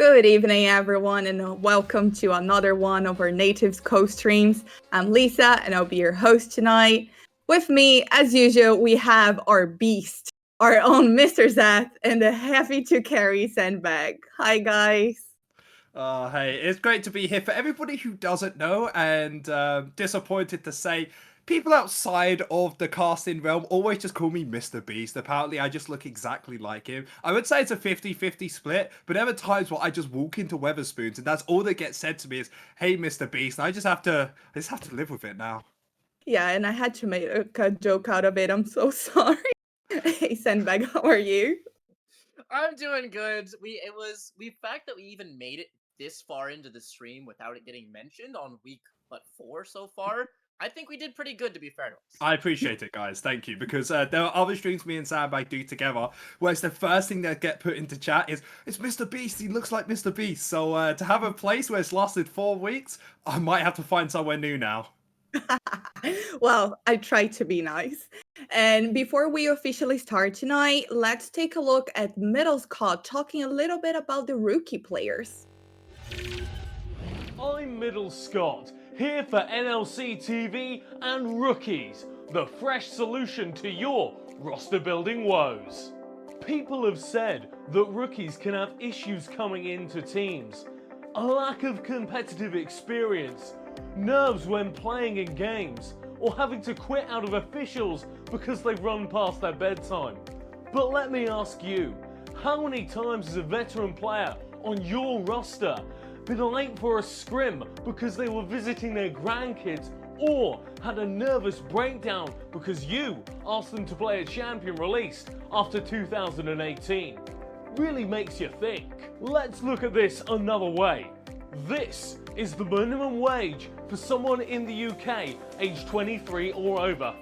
Good evening, everyone, and welcome to another one of our Nativz co-streams. I'm Lisa, and I'll be your host tonight. With me, as usual, we have our beast, our own Mr. Zeth, and the heavy-to-carry sandbag. Hi, guys. Hey, it's great to be here. For everybody who doesn't know and disappointed to say, people outside of the casting realm always just call me Mr. Beast. Apparently, I just look exactly like him. I would say it's a 50-50 split, but there are times where I just walk into Weatherspoons and that's all that gets said to me is, "Hey, Mr. Beast." And I just have to live with it now. Yeah, and I had to make a joke out of it. I'm so sorry. Hey, sandbag, how are you? I'm doing good. The fact that we even made it this far into the stream without it getting mentioned on week 4 so far. I think we did pretty good, to be fair to us. I appreciate it, guys. Thank you. Because there are other streams me and Sandbag do together where it's the first thing that get put into chat is, it's Mr. Beast. He looks like Mr. Beast. So to have a place where it's lasted 4 weeks, I might have to find somewhere new now. Well, I try to be nice. And before we officially start tonight, let's take a look at Middle Scott talking a little bit about the rookie players. I'm Middle Scott, here for NLC TV and Rookies, the fresh solution to your roster building woes. People have said that rookies can have issues coming into teams, a lack of competitive experience, nerves when playing in games, or having to quit out of officials because they've run past their bedtime. But let me ask you, how many times has a veteran player on your roster been late for a scrim because they were visiting their grandkids, or had a nervous breakdown because you asked them to play a champion released after 2018? Really makes you think. Let's look at this another way. This is the minimum wage for someone in the UK aged 23 or over.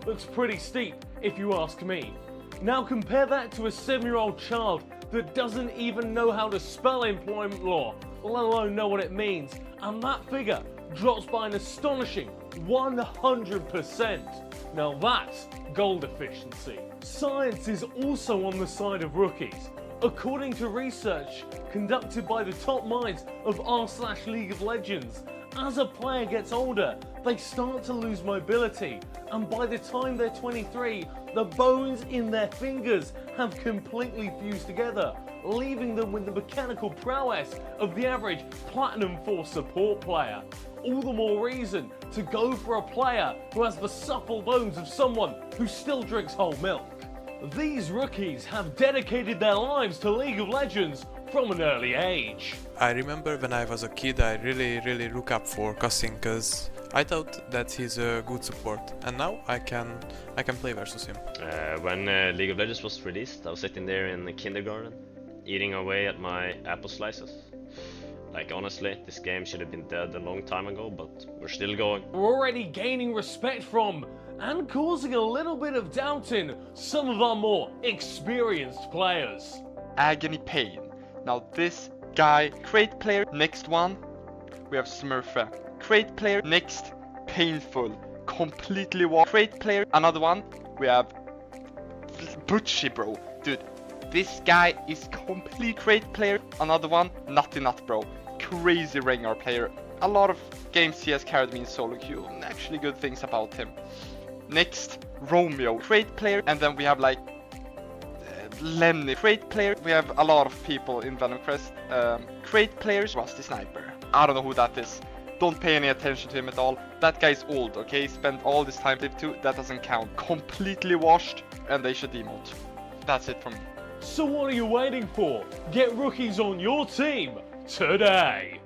Looks pretty steep if you ask me. Now compare that to a 7-year-old child that doesn't even know how to spell employment law, let alone know what it means, and that figure drops by an astonishing 100%. Now that's gold efficiency. Science is also on the side of rookies. According to research conducted by the top minds of r/League of Legends, as a player gets older, they start to lose mobility, and by the time they're 23, the bones in their fingers have completely fused together, leaving them with the mechanical prowess of the average Platinum 4 support player. All the more reason to go for a player who has the supple bones of someone who still drinks whole milk. These rookies have dedicated their lives to League of Legends from an early age. I remember when I was a kid, I really look up for Cassin because I thought that he's a good support, and now I can play versus him. When League of Legends was released, I was sitting there in the kindergarten, eating away at my apple slices. Like, honestly, this game should have been dead a long time ago, but we're still going. We're already gaining respect from and causing a little bit of doubt in some of our more experienced players. Agony Pain. Now this guy, great player. Next one, we have Smurfa. Great player. Next, Painful. Completely wall. Great player. Another one, we have Butchie, bro. Dude, this guy is complete great player. Another one, Nutty Nut, bro. Crazy Rengar player. A lot of games he has carried me in solo queue. Actually good things about him. Next, Romeo, great player. And then we have like Lenny, great player. We have a lot of people in Venom Crest. Great players. Rusty Sniper. I don't know who that is. Don't pay any attention to him at all. That guy's old, okay? He spent all this time Div 2. That doesn't count. Completely washed, and they should demote. That's it from me. So what are you waiting for? Get rookies on your team today.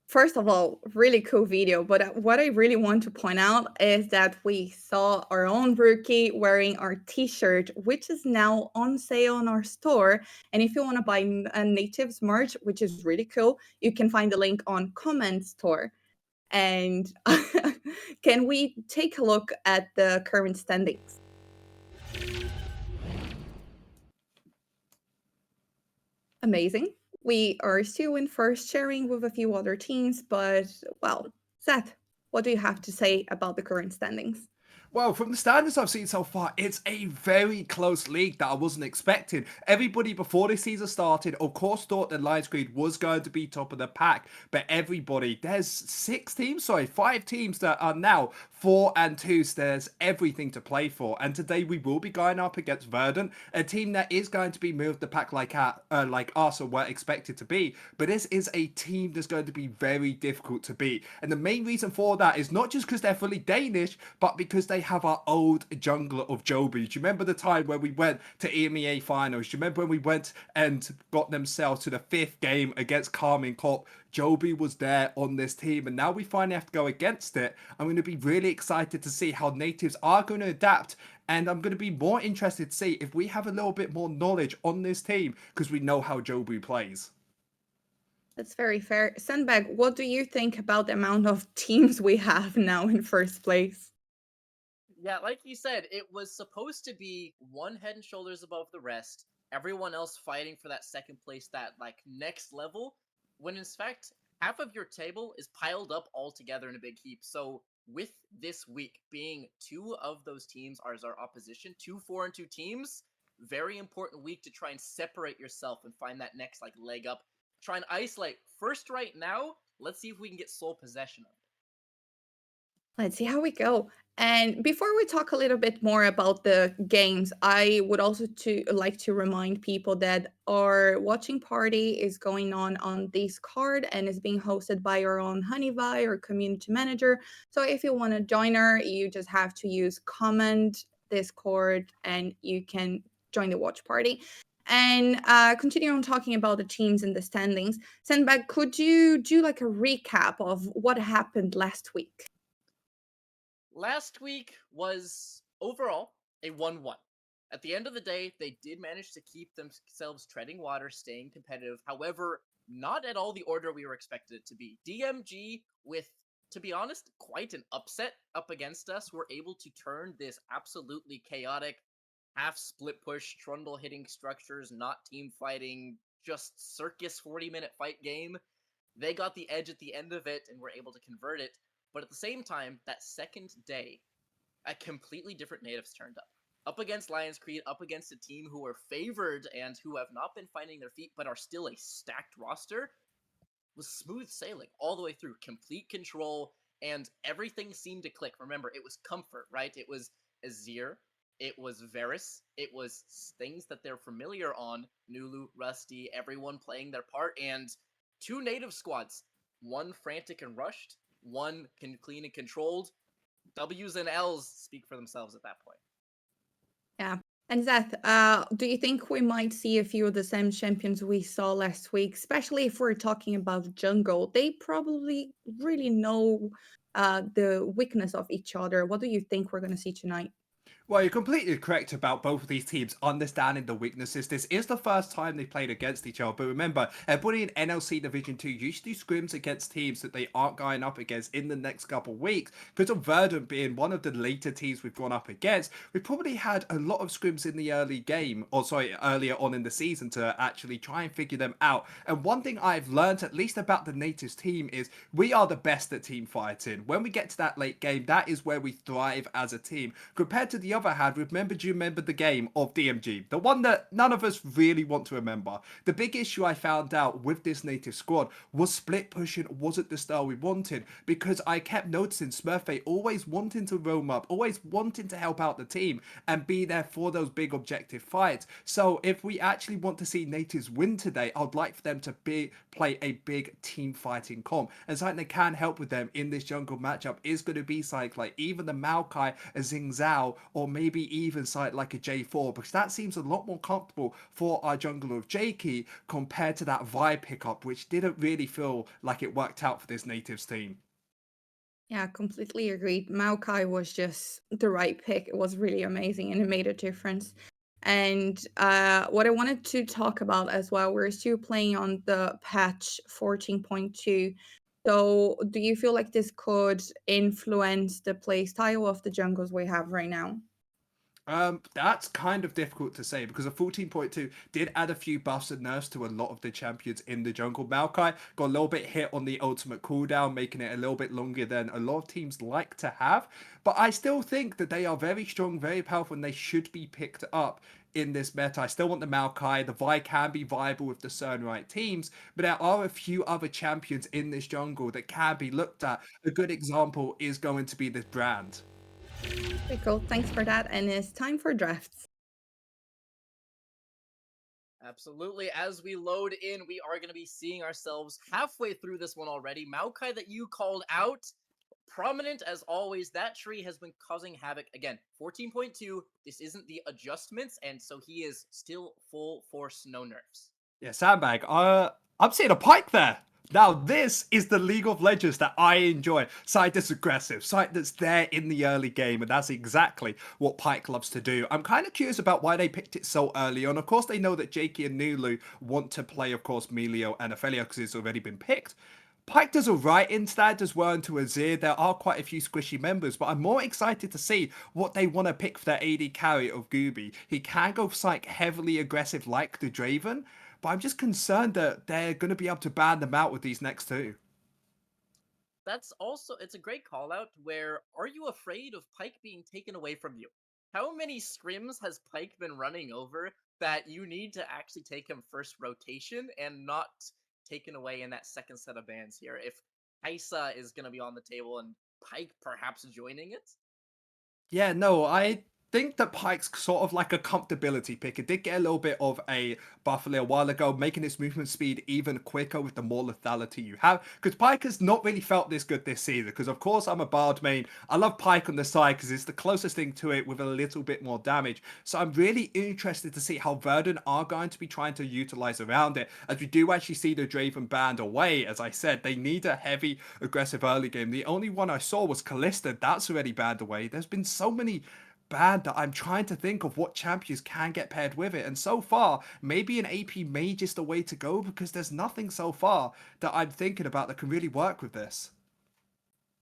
First of all, really cool video, but what I really want to point out is that we saw our own rookie wearing our t-shirt, which is now on sale on our store. And if you want to buy a Nativz merch, which is really cool, you can find the link on comment store. And can we take a look at the current standings? Amazing. We are still in first, sharing with a few other teams, but, well, Seth, what do you have to say about the current standings? Well, from the standards I've seen so far, it's a very close league that I wasn't expecting. Everybody before this season started, of course, thought that Lions Creed was going to be top of the pack, but everybody, there's 5 teams that are now 4-2, so there's everything to play for. And today we will be going up against Verdant, a team that is going to be moved the pack like us or were expected to be. But this is a team that's going to be very difficult to beat. And the main reason for that is not just because they're fully Danish, but because they have our old jungler of Joby. Do you remember the time when we went to EMEA finals? Do you remember when we went and got themselves to the 5th game against Carmine Corp? Joby was there on this team, and now we finally have to go against it. I'm going to be really excited to see how Nativz are going to adapt, and I'm going to be more interested to see if we have a little bit more knowledge on this team because we know how Joby plays. That's very fair. Sandbag, what do you think about the amount of teams we have now in first place? Yeah, like you said, it was supposed to be one head and shoulders above the rest, everyone else fighting for that second place, that like next level, when in fact half of your table is piled up all together in a big heap. So with this week being 2 of those teams are as our opposition, 2 4-2 teams, very important week to try and separate yourself and find that next like leg up. Try and isolate first right now. Let's see if we can get sole possession of it. Let's see how we go. And before we talk a little bit more about the games, I would also like to remind people that our watching party is going on Discord and is being hosted by our own Honeyvi, our community manager. So if you want to join her, you just have to use comment Discord and you can join the watch party. And continue on talking about the teams and the standings. Sandbag, could you do like a recap of what happened last week? Last week was overall a 1-1. At the end of the day, they did manage to keep themselves treading water, staying competitive. However, not at all the order we were expected it to be. DMG, with, to be honest, quite an upset up against us, were able to turn this absolutely chaotic half split push, trundle hitting structures, not team fighting, just circus 40-minute fight game. They got the edge at the end of it and were able to convert it. But at the same time, that second day, a completely different Nativz turned up. Up against Lions Creed, up against a team who are favored and who have not been finding their feet, but are still a stacked roster, was smooth sailing all the way through. Complete control, and everything seemed to click. Remember, it was comfort, right? It was Azir, it was Varus, it was things that they're familiar on. Nulu, Rusty, everyone playing their part, and 2 native squads. One frantic and rushed, one clean and controlled. W's and L's speak for themselves at that point. Yeah. And Zeth, do you think we might see a few of the same champions we saw last week, especially if we're talking about jungle? They probably really know the weakness of each other. What do you think we're going to see tonight? Well, you're completely correct about both of these teams understanding the weaknesses. This is the first time they played against each other. But remember, everybody in NLC Division 2 usually scrims against teams that they aren't going up against in the next couple of weeks. Because of Verdant being one of the later teams we've gone up against, we probably had a lot of scrims in the early game, or sorry, earlier on in the season to actually try and figure them out. And one thing I've learned, at least about the Nativz team, is we are the best at team fighting. When we get to that late game, that is where we thrive as a team. Compared to the other hand, do you remember the game of DMG? The one that none of us really want to remember. The big issue I found out with this Nativz squad was split pushing wasn't the style we wanted, because I kept noticing Smurfy always wanting to roam up, always wanting to help out the team and be there for those big objective fights. So if we actually want to see Nativz win today, I'd like for them to play a big team fighting comp, and something that can help with them in this jungle matchup is going to be something like even the Maokai, a Xing Zhao, or maybe even site like a J4, because that seems a lot more comfortable for our jungler of Jakey compared to that Vi pickup, which didn't really feel like it worked out for this Nativz team. Yeah, completely agreed. Maokai was just the right pick. It was really amazing and it made a difference. And what I wanted to talk about as well, we're still playing on the patch 14.2. So do you feel like this could influence the play style of the jungles we have right now? That's kind of difficult to say because a 14.2 did add a few buffs and nerfs to a lot of the champions in the jungle. Maokai got a little bit hit on the ultimate cooldown, making it a little bit longer than a lot of teams like to have. But I still think that they are very strong, very powerful, and they should be picked up in this meta. I still want the Maokai. The Vi can be viable with the certain right teams, but there are a few other champions in this jungle that can be looked at. A good example is going to be this brand. Okay, cool. Thanks for that. And it's time for drafts. Absolutely. As we load in, we are going to be seeing ourselves halfway through this one already. Maokai that you called out, prominent as always. That tree has been causing havoc. Again, 14.2. This isn't the adjustments, and so he is still full force, no nerfs. Yeah, Sandbag. I'm seeing a Pike there. Now, this is the League of Legends that I enjoy. Side that's aggressive, side that's there in the early game, and that's exactly what Pike loves to do. I'm kind of curious about why they picked it so early on. Of course, they know that Jakey and Nulu want to play, of course, Melio and Ophelia because it's already been picked. Pike does alright instead as well into Azir. There are quite a few squishy members, but I'm more excited to see what they want to pick for their AD carry of Gooby. He can go psych heavily aggressive like the Draven, but I'm just concerned that they're going to be able to ban them out with these next two. That's also, it's a great call out where are you afraid of Pike being taken away from you? How many scrims has Pike been running over that you need to actually take him first rotation and not taken away in that second set of bans here? If Kaisa is going to be on the table and Pike perhaps joining it? Yeah, no, I think that Pike's sort of like a comfortability pick. It did get a little bit of a buff a little while ago, making its movement speed even quicker with the more lethality you have. Because Pike has not really felt this good this season. Because of course I'm a Bard main. I love Pike on the side because it's the closest thing to it with a little bit more damage. So I'm really interested to see how Verdant are going to be trying to utilize around it. As we do actually see the Draven banned away. As I said, they need a heavy aggressive early game. The only one I saw was Kalista. That's already banned away. There's been so many bad that I'm trying to think of what champions can get paired with it. And so far, maybe an AP mage is the way to go because there's nothing so far that I'm thinking about that can really work with this.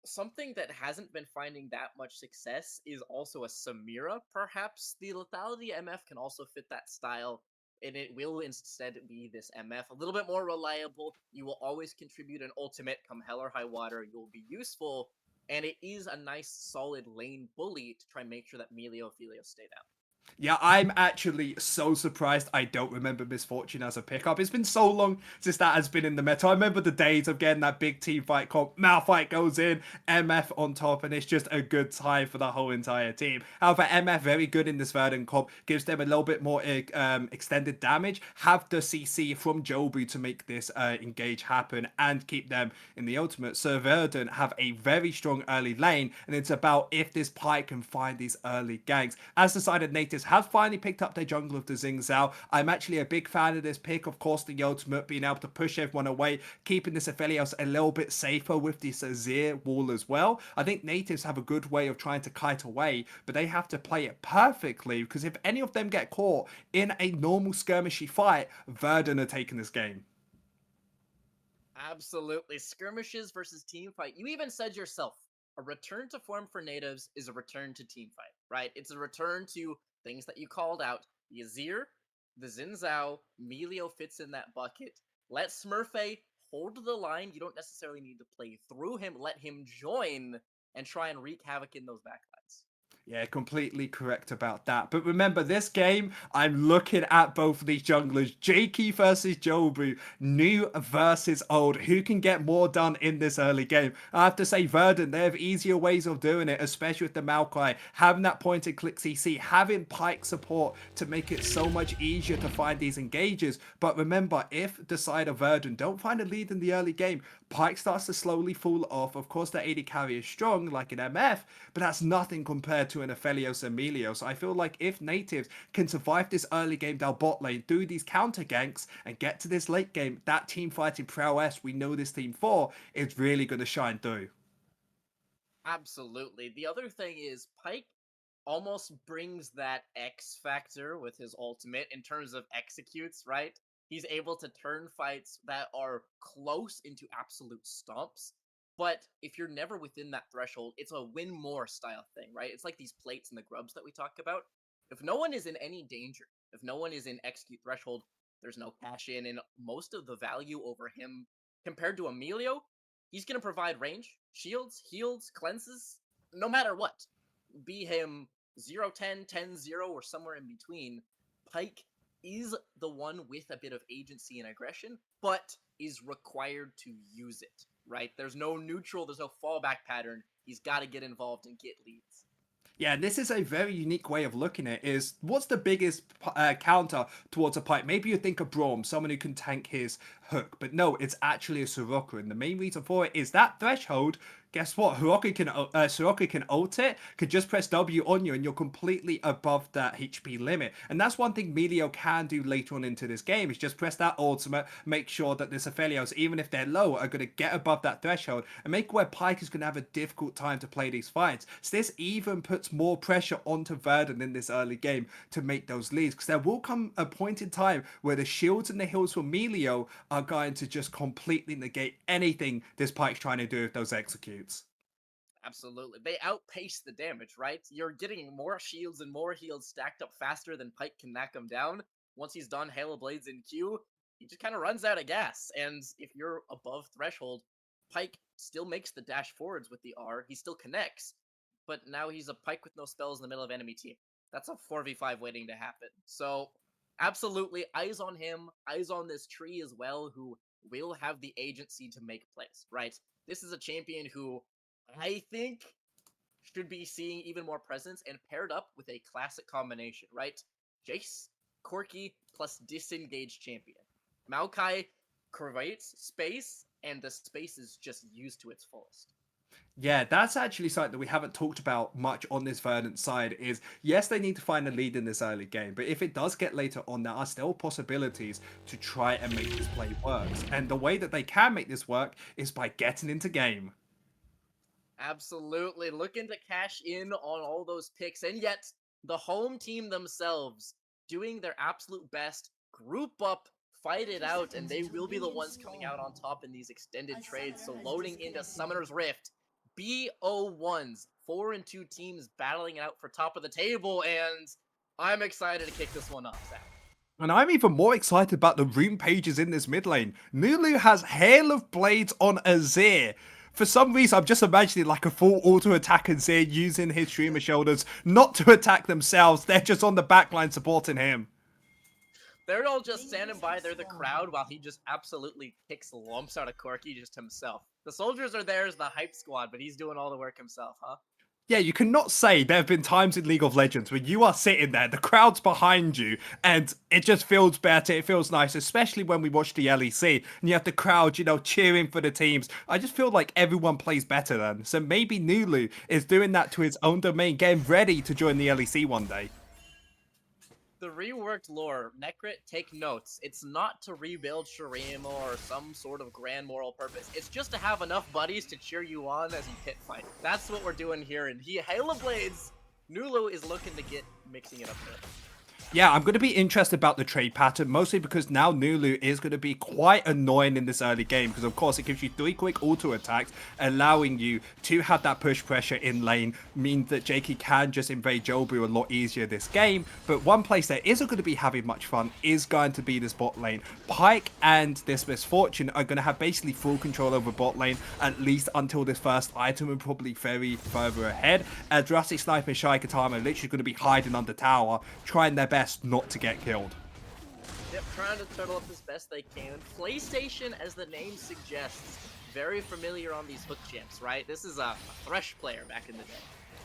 Something that hasn't been finding that much success is also a Samira. Perhaps the lethality MF can also fit that style, and it will instead be this MF. A little bit more reliable. You will always contribute an ultimate come hell or high water. You will be useful, and it is a nice solid lane bully to try and make sure that Melio Ophelia stay down. Yeah, I'm actually so surprised I don't remember Misfortune as a pickup. It's been so long since that has been in the meta. I remember the days of getting that big team fight comp. Malphite goes in, MF on top, and it's just a good time for the whole entire team. However, MF very good in this Verdant comp, gives them a little bit more extended damage. Have the CC from Jobu to make this engage happen and keep them in the ultimate. So Verdant have a very strong early lane, and it's about if this Pike can find these early ganks. As decided, Natives have finally picked up their jungle of the Xing Zhao. I'm actually a big fan of this pick. Of course, the ultimate being able to push everyone away, keeping this Aphelios a little bit safer with this Azir wall as well. I think Natives have a good way of trying to kite away, but they have to play it perfectly because if any of them get caught in a normal skirmishy fight, Verdant are taking this game. Absolutely. Skirmishes versus team fight. You even said yourself, a return to form for Natives is a return to team fight, right? It's a return to things that you called out. The Azir, the Xin Zhao, Melio fits in that bucket. Let Smurfay hold the line. You don't necessarily need to play through him. Let him join and try and wreak havoc in those backlines. Yeah, completely correct about that. But remember, this game, I'm looking at both of these junglers. Jakey versus Jobu. New versus old. Who can get more done in this early game? I have to say, Verdant, they have easier ways of doing it, especially with the Maokai. Having that point-and-click CC. Having Pike support to make it so much easier to find these engages. But remember, if the side of Verdant don't find a lead in the early game, Pike starts to slowly fall off. Of course, the AD carry is strong, like an MF, but that's nothing compared to an Aphelios and Melio. So I feel like if Natives can survive this early game down bot lane, do these counter ganks, and get to this late game, that team fighting prowess we know this team for is really going to shine through. Absolutely. The other thing is Pike almost brings that X factor with his ultimate in terms of executes, right? He's able to turn fights that are close into absolute stomps. But if you're never within that threshold, it's a win more style thing, right? It's like these plates and the grubs that we talk about. If no one is in any danger, if no one is in execute threshold, there's no cash in, and most of the value over him compared to Emilio, he's going to provide range, shields, heals, cleanses, no matter what. Be him 0-10, 10-0, or somewhere in between. Pyke is the one with a bit of agency and aggression, but is required to use it, right? There's no neutral, there's no fallback pattern. He's got to get involved and get leads. Yeah, this is a very unique way of looking at it. Is what's the biggest counter towards a Pyke? Maybe you think of Braum, someone who can tank his hook, but no, it's actually a Soroka, and the main reason for it is that threshold. Guess what? Soroka can ult it, could just press W on you, and you're completely above that HP limit. And that's one thing Melio can do later on into this game, is just press that ultimate, make sure that the Aphelios, even if they're low, are going to get above that threshold, and make where Pyke is going to have a difficult time to play these fights. So this even puts more pressure onto Verdant in this early game to make those leads, because there will come a point in time where the shields and the heals from Melio are going to just completely negate anything this Pyke's trying to do with those executes. Absolutely. They outpace the damage, right? You're getting more shields and more heals stacked up faster than Pyke can knock them down. Once he's done Hail of Blades in Q, he just kind of runs out of gas. And if you're above threshold, Pyke still makes the dash forwards with the R. He still connects, but now he's a Pyke with no spells in the middle of enemy team. That's a 4v5 waiting to happen. So, absolutely, eyes on him, eyes on this tree as well, who will have the agency to make plays, right? This is a champion who I think should be seeing even more presence and paired up with a classic combination, right? Jace, Corki, plus disengaged champion. Maokai creates space, and the space is just used to its fullest. Yeah, that's actually something that we haven't talked about much on this Verdant side. Is yes, they need to find a lead in this early game, but if it does get later on, there are still possibilities to try and make this play work. And the way that they can make this work is by getting into game. Absolutely, looking to cash in on all those picks, and yet the home team themselves doing their absolute best, group up, fight it out, and they will be the ones coming out on top in these extended trades. So loading into Summoner's Rift, BO1s, 4 and 2 teams battling it out for top of the table, and I'm excited to kick this one off, Zach. And I'm even more excited about the rune pages in this mid lane. Nulu has Hail of Blades on Azir. For some reason, I'm just imagining like a full auto attack Azir using his streamer shoulders not to attack themselves. They're just on the backline supporting him. They're all just standing by. They're the crowd while he just absolutely kicks lumps out of Corki just himself. The soldiers are there as the hype squad, but he's doing all the work himself, huh? Yeah, you cannot say there have been times in League of Legends where you are sitting there, the crowd's behind you, and it just feels better, it feels nice, especially when we watch the LEC, and you have the crowd, you know, cheering for the teams. I just feel like everyone plays better then. So maybe Nulu is doing that to his own domain, getting ready to join the LEC one day. The reworked lore, Necrit, take notes. It's not to rebuild Shurima or some sort of grand moral purpose. It's just to have enough buddies to cheer you on as you pit fight. That's what we're doing here, and Hail of Blades, Nulu is looking to get mixing it up there. Yeah, I'm going to be interested about the trade pattern, mostly because now Nulu is going to be quite annoying in this early game, because of course it gives you 3 quick auto attacks, allowing you to have that push pressure in lane, means that Jakey can just invade Jobu a lot easier this game. But one place that isn't going to be having much fun is going to be this bot lane. Pyke and this Misfortune are going to have basically full control over bot lane, at least until this first item, and probably very further ahead. Jurassic Sniper and Shai Katama are literally going to be hiding under tower, trying their best not to get killed. Yep, trying to turtle up as best they can. PlayStation, as the name suggests, very familiar on these hook champs, right? This is a Thresh player back in the day.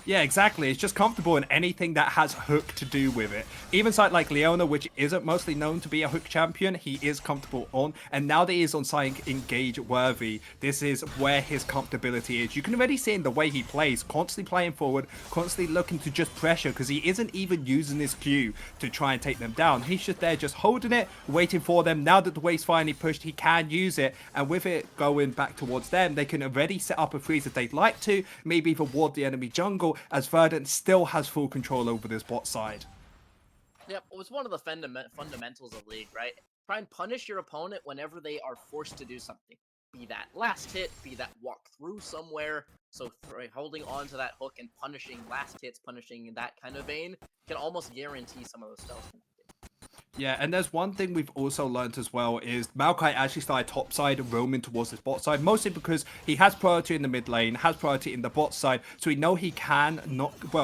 Yeah, exactly. It's just comfortable in anything that has hook to do with it. Even side like Leona, which isn't mostly known to be a hook champion, he is comfortable on. And now that he is on side engage worthy, this is where his comfortability is. You can already see in the way he plays, constantly playing forward, constantly looking to just pressure, because he isn't even using his Q to try and take them down. He's just there just holding it, waiting for them. Now that the wave's finally pushed, he can use it. And with it going back towards them, they can already set up a freeze if they'd like to, maybe even ward the enemy jungle, as Verdant still has full control over this bot side. Yep, it was one of the fundamentals of League, right? Try and punish your opponent whenever they are forced to do something. Be that last hit, be that walk through somewhere. So holding on to that hook and punishing last hits, punishing in that kind of vein, can almost guarantee some of those spells connecting. Yeah, and there's one thing we've also learned as well is Maokai actually started top side and roaming towards his bot side, mostly because he has priority in the mid lane, has priority in the bot side, so we know he can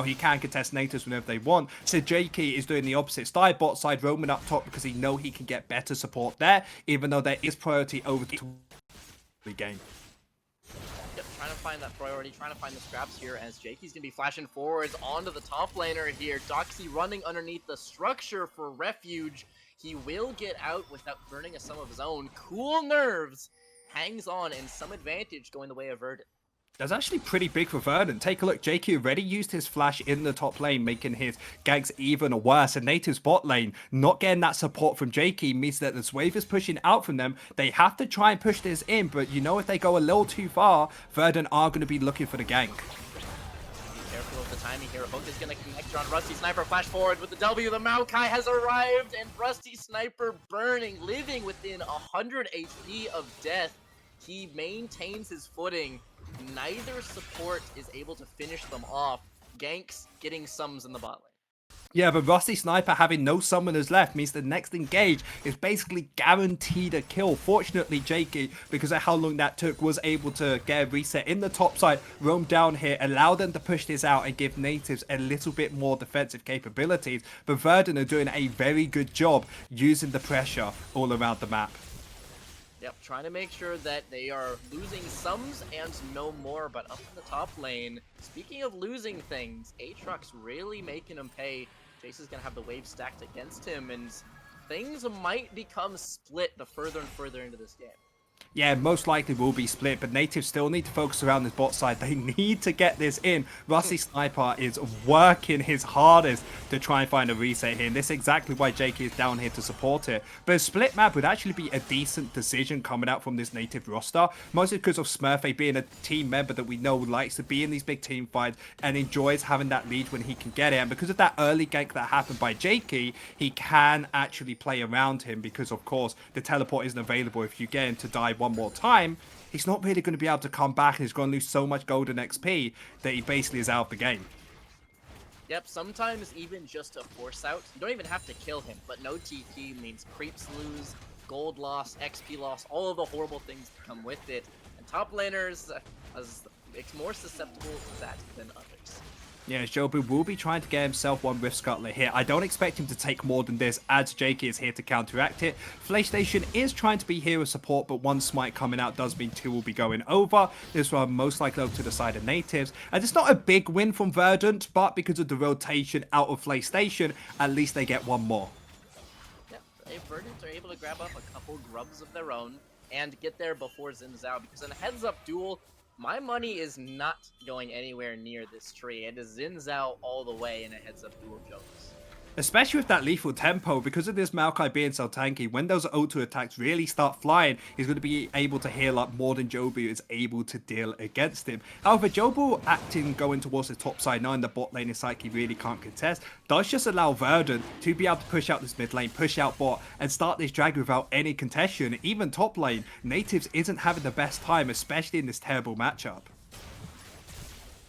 he can contest Nativz whenever they want. So JK is doing the opposite, started bot side, roaming up top because he know he can get better support there, even though there is priority over the game. Yep, trying to find that priority, trying to find the scraps here as Jakey's gonna be flashing forwards onto the top laner here. Doxy running underneath the structure for refuge. He will get out without burning a sum of his own. Cool nerves, hangs on, and some advantage going the way of Verdant. That's actually pretty big for Verdant. Take a look, JQ already used his flash in the top lane, making his ganks even worse. And Nativ's bot lane, not getting that support from JK means that this wave is pushing out from them. They have to try and push this in, but you know if they go a little too far, Verdant are going to be looking for the gank. Be careful of the timing here. Hook is going to connect on Rusty Sniper. Flash forward with the W. The Maokai has arrived, and Rusty Sniper burning, living within 100 HP of death. He maintains his footing. Neither support is able to finish them off. Ganks getting sums in the bot lane. Yeah, but Rusty Sniper having no summoners left means the next engage is basically guaranteed a kill. Fortunately, JK, because of how long that took, was able to get a reset in the top side, roam down here, allow them to push this out and give Nativz a little bit more defensive capabilities. But Verdant are doing a very good job using the pressure all around the map. Yep, trying to make sure that they are losing sums and no more, but up in the top lane, speaking of losing things, Aatrox really making him pay. Jace is going to have the wave stacked against him, and things might become split the further and further into this game. Yeah, most likely will be split, but Nativz still need to focus around this bot side. They need to get this in. Rusty Sniper is working his hardest to try and find a reset here, and this is exactly why JK is down here to support it. But a split map would actually be a decent decision coming out from this Native roster, mostly because of Smurfy being a team member that we know likes to be in these big team fights and enjoys having that lead when he can get it. And because of that early gank that happened by JK, he can actually play around him because, of course, the teleport isn't available if you get him to die one more time. He's not really going to be able to come back, and he's going to lose so much golden XP that he basically is out of the game. Yep, sometimes even just a force out, you don't even have to kill him, but no TP means creeps lose, gold loss, XP loss, all of the horrible things that come with it. And top laners it's more susceptible to that than others. Yeah, Jobu will be trying to get himself one Rift Scuttler here. I don't expect him to take more than this, as JK is here to counteract it. PlayStation is trying to be hero support, but one smite coming out does mean two will be going over. This one most likely over to the side of Nativz. And it's not a big win from Verdant, but because of the rotation out of PlayStation, at least they get one more. Yeah, Verdant are able to grab up a couple grubs of their own and get there before Xin Zhao, because in a heads-up duel, my money is not going anywhere near this tree. It is Xin Zhao all the way in a heads-up duel, Jones. Especially with that lethal tempo, because of this Maokai being so tanky, when those O2 attacks really start flying, he's going to be able to heal up more than Jobu is able to deal against him. However, Jobu acting going towards the top side now in the bot lane is like he really can't contest, does just allow Verdant to be able to push out this mid lane, push out bot, and start this drag without any contention. Even top lane, Nativz isn't having the best time, especially in this terrible matchup.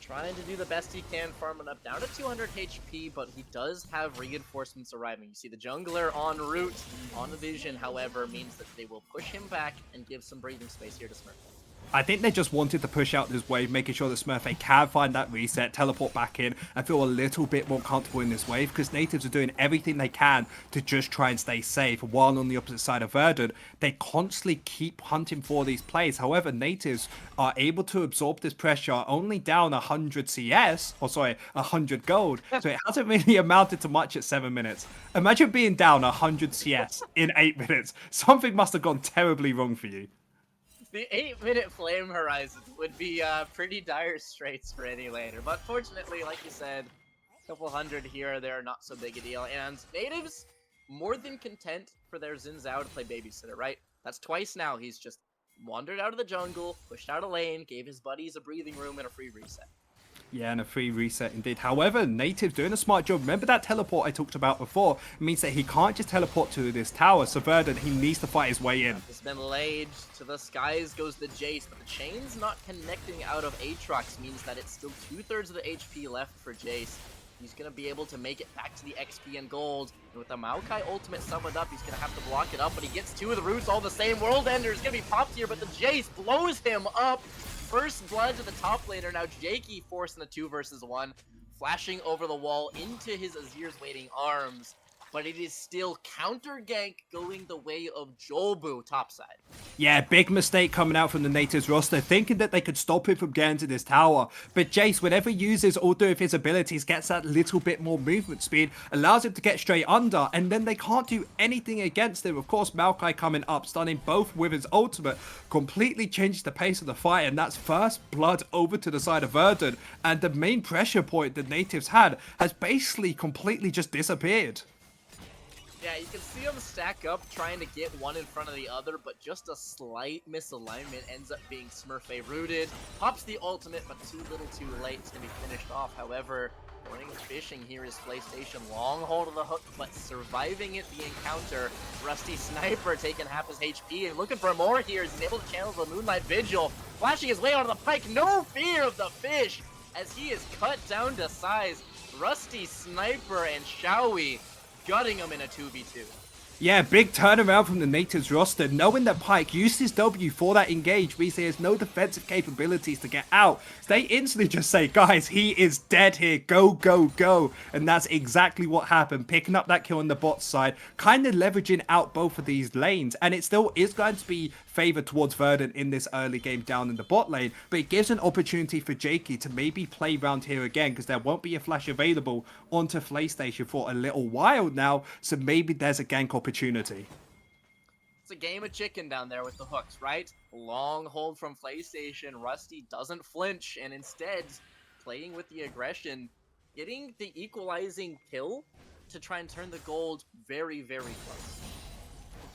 Trying to do the best he can, farming up down to 200 HP, but he does have reinforcements arriving. You see the jungler en route on the vision, however, means that they will push him back and give some breathing space here to Smurf. I think they just wanted to push out this wave, making sure that Smurfy can find that reset, teleport back in, and feel a little bit more comfortable in this wave, because Nativz are doing everything they can to just try and stay safe, while on the opposite side of Verdant, they constantly keep hunting for these plays. However, Nativz are able to absorb this pressure, only down 100 CS, or sorry, 100 gold, so it hasn't really amounted to much at 7 minutes. Imagine being down 100 CS in 8 minutes. Something must have gone terribly wrong for you. The 8-minute flame horizon would be pretty dire straits for any laner, but fortunately, like you said, a couple hundred here or there, not so big a deal, and Nativz more than content for their Xin Zhao to play babysitter, right? That's twice now he's just wandered out of the jungle, pushed out a lane, gave his buddies a breathing room and a free reset. Yeah, and a free reset indeed. However, Nativz doing a smart job. Remember that teleport I talked about before? It means that he can't just teleport to this tower. So Verdant, he needs to fight his way in. It's been laid to the skies goes the Jace, but the chain's not connecting out of Aatrox means that it's still 2/3 of the HP left for Jace. He's going to be able to make it back to the XP and gold. And with the Maokai ultimate summoned up, he's going to have to block it up, but he gets 2 of the roots all the same. World Ender is going to be popped here, but the Jace blows him up. First blood to the top laner. Now Jakey forcing the 2 versus 1, flashing over the wall into his Azir's waiting arms. But it is still counter gank going the way of Jolbu topside. Yeah, big mistake coming out from the Nativz roster, thinking that they could stop him from getting to this tower. But Jace, whenever he uses all three of his abilities, gets that little bit more movement speed, allows him to get straight under, and then they can't do anything against him. Of course, Maokai coming up, stunning both with his ultimate, completely changes the pace of the fight, and that's first blood over to the side of Verdant. And the main pressure point that Nativz had has basically completely just disappeared. Yeah, you can see them stack up, trying to get one in front of the other, but just a slight misalignment ends up being Smurfay rooted. Pops the ultimate, but too little too late. It's going to be finished off. However, Morning Fishing here is PlayStation. Long hold of the hook, but surviving it, the encounter. Rusty Sniper taking half his HP and looking for more here. He's able to channel the Moonlight Vigil, flashing his way onto the pike. No fear of the fish as he is cut down to size. Rusty Sniper and Xiaoyi gutting him in a 2v2. Yeah, big turnaround from the Nativz roster, knowing that Pyke used his W for that engage, means he has no defensive capabilities to get out. So they instantly just say, guys, he is dead here, go, go, go. And that's exactly what happened, picking up that kill on the bot side, kind of leveraging out both of these lanes. And it still is going to be favored towards Verdant in this early game down in the bot lane, but it gives an opportunity for Jakey to maybe play around here again, because there won't be a flash available onto PlayStation for a little while now, so maybe there's a gank opportunity. It's a game of chicken down there with the hooks, right? Long hold from PlayStation. Rusty doesn't flinch, and instead, playing with the aggression, getting the equalizing kill to try and turn the gold very, very close.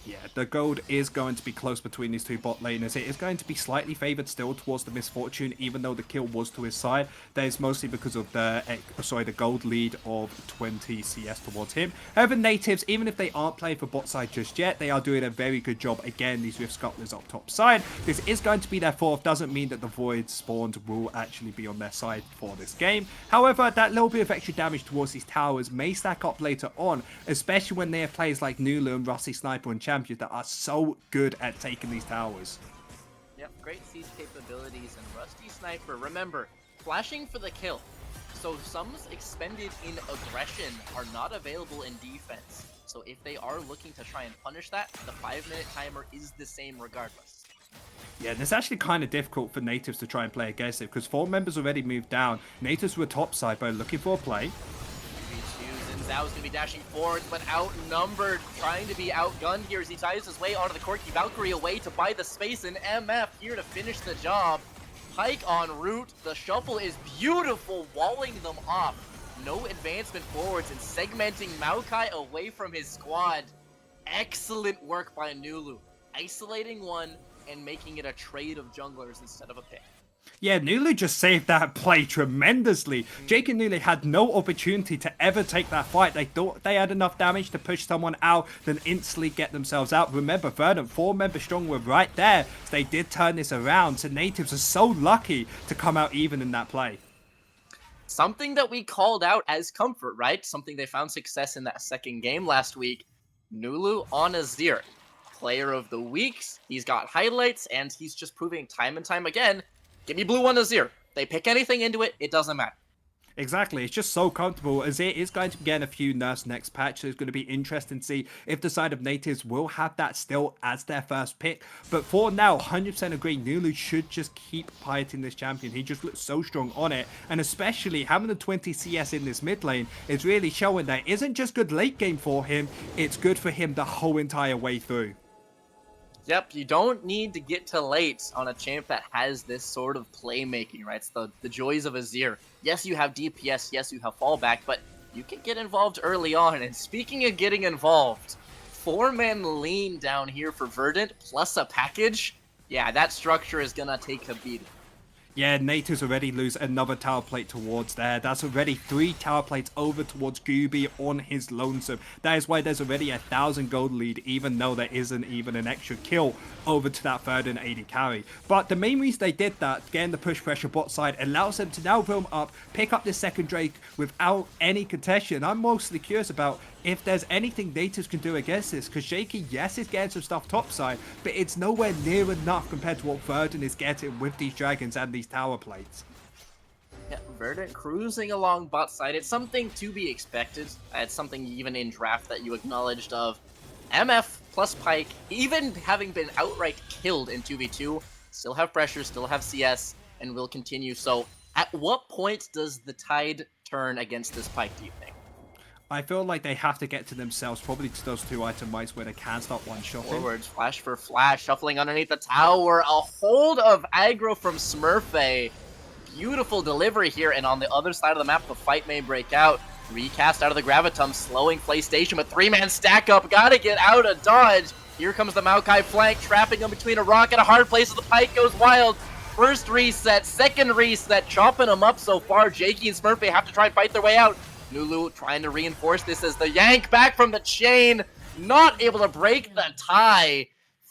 Yeah, the gold is going to be close between these two bot laners. It is going to be slightly favored still towards the Misfortune, even though the kill was to his side. That is mostly because of the gold lead of 20 CS towards him. However, Nativz, even if they aren't playing for bot side just yet, they are doing a very good job. Again, these Rift Scuttlers up top side. This is going to be their fourth. Doesn't mean that the Void spawned will actually be on their side for this game. However, that little bit of extra damage towards these towers may stack up later on, especially when they have players like Nulu and Rusty Sniper and champions that are so good at taking these towers. Yep, great siege capabilities and Rusty Sniper. Remember, flashing for the kill. So sums expended in aggression are not available in defense. So if they are looking to try and punish that, the 5-minute timer is the same regardless. Yeah, and it's actually kind of difficult for Nativz to try and play against it, because 4 members already moved down. Nativz were topside, but looking for a play. Zhao's going to be dashing forward, but outnumbered, trying to be outgunned here as he ties his way onto the Corki Valkyrie away to buy the space, and MF here to finish the job. Pyke en route, the shuffle is beautiful, walling them off. No advancement forwards and segmenting Maokai away from his squad. Excellent work by Nulu, isolating one and making it a trade of junglers instead of a pick. Yeah, Nulu just saved that play tremendously. Jake and Nulu had no opportunity to ever take that fight. They thought they had enough damage to push someone out, then instantly get themselves out. Remember, Verdant, 4 members strong, were right there. So they did turn this around. So Nativz are so lucky to come out even in that play. Something that we called out as comfort, right? Something they found success in that second game last week. Nulu on Azir. Player of the week. He's got highlights, and he's just proving time and time again, give me blue one Azir. They pick anything into it, it doesn't matter. Exactly, it's just so comfortable. Azir is going to be getting a few nerfs next patch, so it's going to be interesting to see if the side of Nativz will have that still as their first pick. But for now, 100% agree, Nulu should just keep piloting this champion. He just looks so strong on it, and especially having the 20 CS in this mid lane is really showing that it isn't just good late game for him, it's good for him the whole entire way through. Yep, you don't need to get to late on a champ that has this sort of playmaking, right? It's the joys of Azir. Yes, you have DPS, yes, you have fallback, but you can get involved early on. And speaking of getting involved, 4-man lean down here for Verdant, plus a package. Yeah, that structure is gonna take a beating. Yeah, Natives already lose another tower plate towards there. That's already 3 tower plates over towards Gooby on his lonesome. That is why there's already 1,000 gold lead, even though there isn't even an extra kill over to that Verdant AD carry. But the main reason they did that, getting the push pressure bot side, allows them to now roam up, pick up this second Drake without any contention. I'm mostly curious about if there's anything Natives can do against this, because Shaky, yes, is getting some stuff topside, but it's nowhere near enough compared to what Verdant is getting with these dragons and these tower plates. Yeah, Verdant cruising along bot side. It's something to be expected. It's something even in draft that you acknowledged of. MF plus Pyke, even having been outright killed in 2v2, still have pressure, still have CS, and will continue. So at what point does the tide turn against this Pyke, do you think? I feel like they have to get to themselves, probably to those 2 item mites where they can start one-shotting. Forwards, flash for flash, shuffling underneath the tower. A hold of aggro from Smurfy. Beautiful delivery here, and on the other side of the map, the fight may break out. Recast out of the Gravitum, slowing PlayStation with 3-man stack up. Gotta get out of dodge. Here comes the Maokai flank, trapping him between a rock and a hard place as the Pyke goes wild. First reset, second reset, chopping him up so far. Jakey and Smurfy have to try and fight their way out. Nulu trying to reinforce this as the yank back from the chain, not able to break the tie.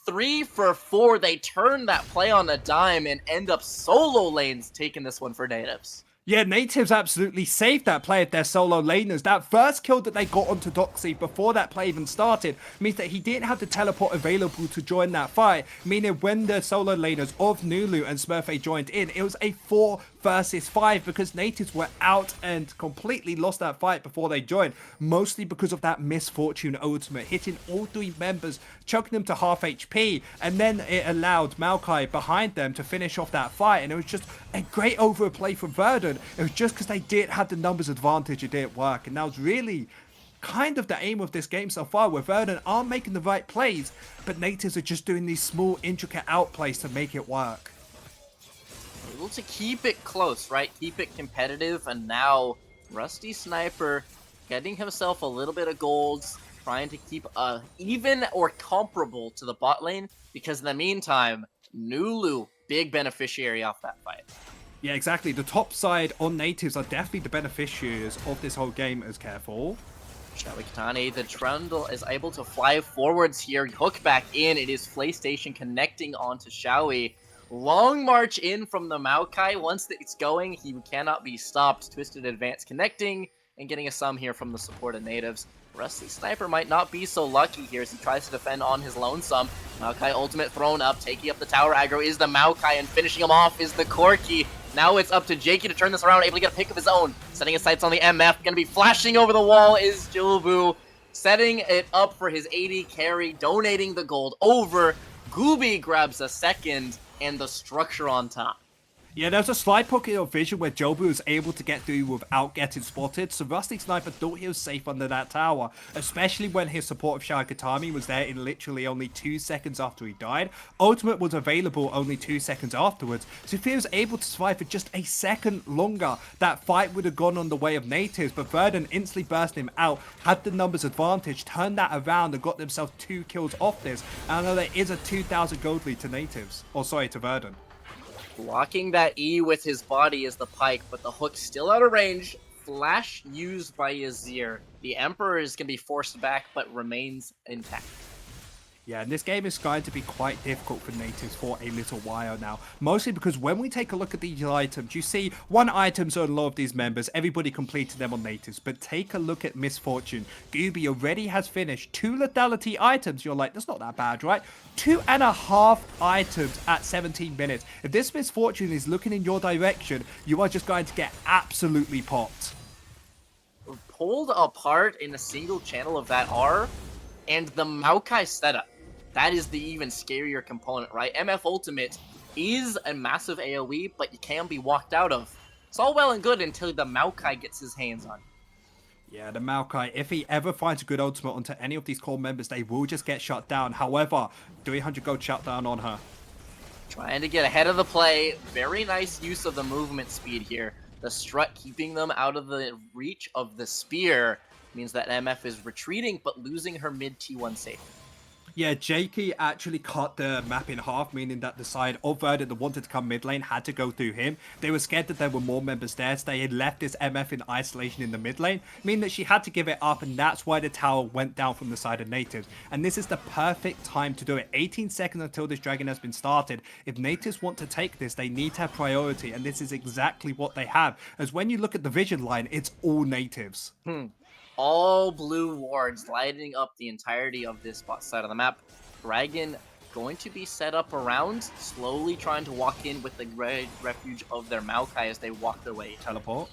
3 for 4, they turn that play on a dime and end up solo lanes taking this one for Natives. Yeah, Natives absolutely saved that play at their solo laners. That first kill that they got onto Doxy before that play even started means that he didn't have the teleport available to join that fight, meaning when the solo laners of Nulu and Smurfy joined in, it was a 4 versus 5 because Natives were out and completely lost that fight before they joined, mostly because of that Misfortune ultimate, hitting all 3 members, choking them to half HP, and then it allowed Maokai behind them to finish off that fight, and it was just a great overplay from Verdant. It was just because they didn't have the numbers advantage, it didn't work, and that was really kind of the aim of this game so far, where Verdant are making the right plays, but Natives are just doing these small, intricate outplays to make it work. Able to keep it close, right? Keep it competitive, and now Rusty Sniper getting himself a little bit of gold, trying to keep even or comparable to the bot lane, because in the meantime, Nulu, big beneficiary off that fight. Yeah, exactly. The top side on Natives are definitely the beneficiaries of this whole game, as careful. Shawikatani, the Trundle is able to fly forwards here, hook back in. It is PlayStation connecting onto Shawi. Long march in from the Maokai. Once it's going, he cannot be stopped. Twisted Advance connecting and getting a sum here from the support of Natives. Rusty Sniper might not be so lucky here as he tries to defend on his lonesome. Maokai ultimate thrown up, taking up the tower aggro is the Maokai, and finishing him off is the Corki. Now it's up to Jakey to turn this around, able to get a pick of his own. Setting his sights on the MF, gonna be flashing over the wall is Jilbu. Setting it up for his AD carry, donating the gold over. Gooby grabs a second, and the structure on top. Yeah, there's a slight pocket of vision where Jobu was able to get through without getting spotted, so Rusty Sniper thought he was safe under that tower, especially when his support of Shawikatami was there in literally only 2 seconds after he died. Ultimate was available only 2 seconds afterwards, so if he was able to survive for just a second longer, that fight would have gone on the way of Natives, but Verdant instantly burst him out, had the numbers advantage, turned that around and got themselves 2 kills off this, and I know there is a 2,000 gold lead to Natives, or sorry, to Verdant. Blocking that E with his body is the Pyke, but the hook still out of range. Flash used by Yazir. The Emperor is going to be forced back, but remains intact. Yeah, and this game is going to be quite difficult for Natives for a little while now. Mostly because when we take a look at these items, you see 1 items on a lot of these members. Everybody completed them on Natives. But take a look at Misfortune. Gooby already has finished 2 lethality items. You're like, that's not that bad, right? 2.5 items at 17 minutes. If this Misfortune is looking in your direction, you are just going to get absolutely popped. Pulled apart in a single channel of that R, and the Maokai setup. That is the even scarier component, right? MF Ultimate is a massive AoE, but you can be walked out of. It's all well and good until the Maokai gets his hands on. Yeah, the Maokai, if he ever finds a good ultimate onto any of these core members, they will just get shut down. However, 300 gold shutdown on her. Trying to get ahead of the play. Very nice use of the movement speed here. The strut keeping them out of the reach of the spear means that MF is retreating, but losing her mid T1 safe. Yeah, Jakey actually cut the map in half, meaning that the side of Verdant that wanted to come mid lane had to go through him. They were scared that there were more members there, so they had left this MF in isolation in the mid lane, meaning that she had to give it up, and that's why the tower went down from the side of Nativz. And this is the perfect time to do it. 18 seconds until this dragon has been started. If Nativz want to take this, they need to have priority, and this is exactly what they have. As when you look at the vision line, it's all Nativz. All blue wards lighting up the entirety of this bot side of the map. Dragon going to be set up around, slowly trying to walk in with the refuge of their Maokai as they walk their way. Teleport.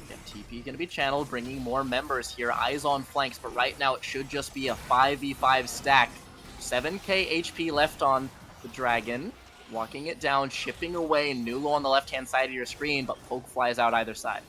Yeah, TP going to be channeled, bringing more members here. Eyes on flanks, but right now it should just be a 5v5 stack. 7k HP left on the Dragon. Walking it down, shipping away Nulu on the left-hand side of your screen, but poke flies out either side.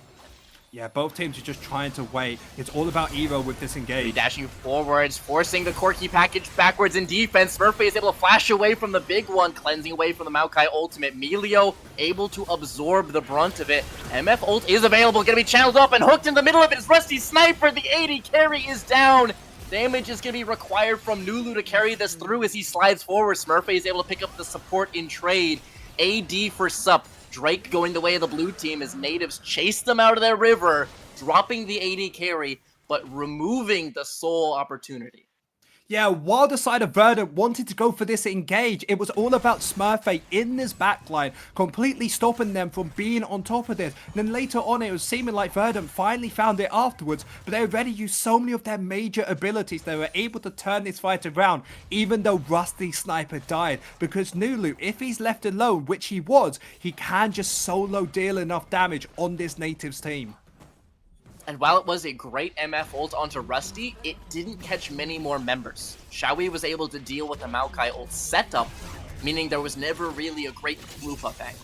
Yeah, both teams are just trying to wait. It's all about Evo with this engage. Dashing forwards, forcing the Corki package backwards in defense. Smurfy is able to flash away from the big one, cleansing away from the Maokai ultimate. Melio able to absorb the brunt of it. MF ult is available, gonna be channeled up and hooked in the middle of it is Rusty Sniper. The 80 carry is down. Damage is going to be required from Nulu to carry this through as he slides forward. Smurfy is able to pick up the support in trade. AD for sup. Drake going the way of the blue team as Nativz chase them out of their river, dropping the AD carry, but removing the soul opportunity. Yeah, while the side of Verdant wanted to go for this engage, it was all about Smurfy in this backline, completely stopping them from being on top of this. And then later on, it was seeming like Verdant finally found it afterwards, but they already used so many of their major abilities. They were able to turn this fight around, even though Rusty Sniper died. Because Nulu, if he's left alone, which he was, he can just solo deal enough damage on this Nativz team. And while it was a great MF ult onto Rusty, it didn't catch many more members. Xiaoyi was able to deal with the Maokai ult setup, meaning there was never really a great group up angle.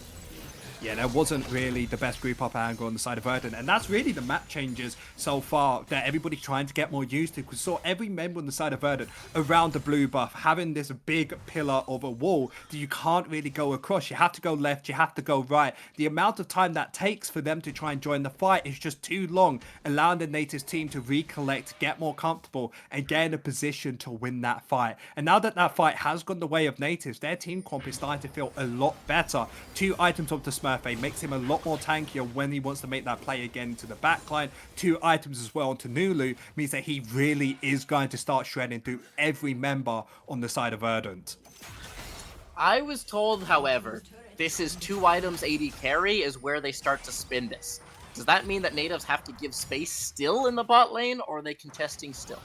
Yeah, there wasn't really the best group up angle on the side of Verdant, and that's really the map changes so far that everybody's trying to get more used to, because saw every member on the side of Verdant around the blue buff having this big pillar of a wall that you can't really go across. You have to go left, you have to go right. The amount of time that takes for them to try and join the fight is just too long, allowing the Nativz team to recollect, get more comfortable, and get in a position to win that fight. And now that that fight has gone the way of Nativz, their team comp is starting to feel a lot better. 2 items of the Smurfy makes him a lot more tankier when he wants to make that play again to the backline. 2 items as well to Nulu means that he really is going to start shredding through every member on the side of Verdant. I was told, however, this is 2 items AD carry is where they start to spin this. Does that mean that Nativz have to give space still in the bot lane, or are they contesting still?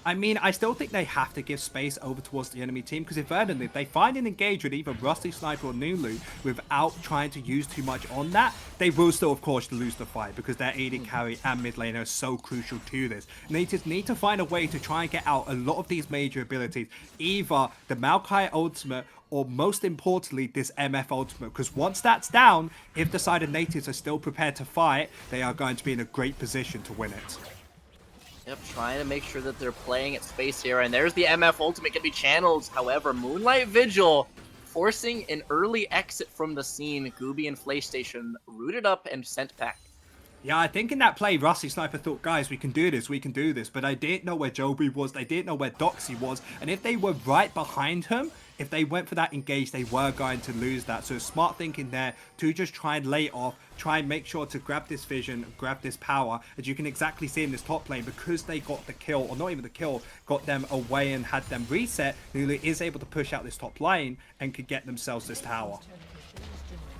I mean, I still think they have to give space over towards the enemy team, because if Verdant, if they find an engage with either Rusty Sniper or Nulu without trying to use too much on that, they will still, of course, lose the fight, because their AD carry and mid lane are so crucial to this. Nativz need to find a way to try and get out a lot of these major abilities, either the Maokai ultimate or most importantly, this MF ultimate, because once that's down, if the side of Nativz are still prepared to fight, they are going to be in a great position to win it. Yep, trying to make sure that they're playing at space here, and there's the MF ultimate can be channeled. However, Moonlight Vigil forcing an early exit from the scene. Gooby and PlayStation rooted up and sent back. Yeah, I think in that play, Rusty Sniper thought, guys, we can do this, but I didn't know where Joby was, they didn't know where Doxy was, and if they were right behind him, if they went for that engage, they were going to lose that. So smart thinking there to just try and lay off, try and make sure to grab this vision, grab this power, as you can exactly see in this top lane, because they got the kill, or not even the kill, got them away and had them reset, Nulu is able to push out this top lane and could get themselves this tower.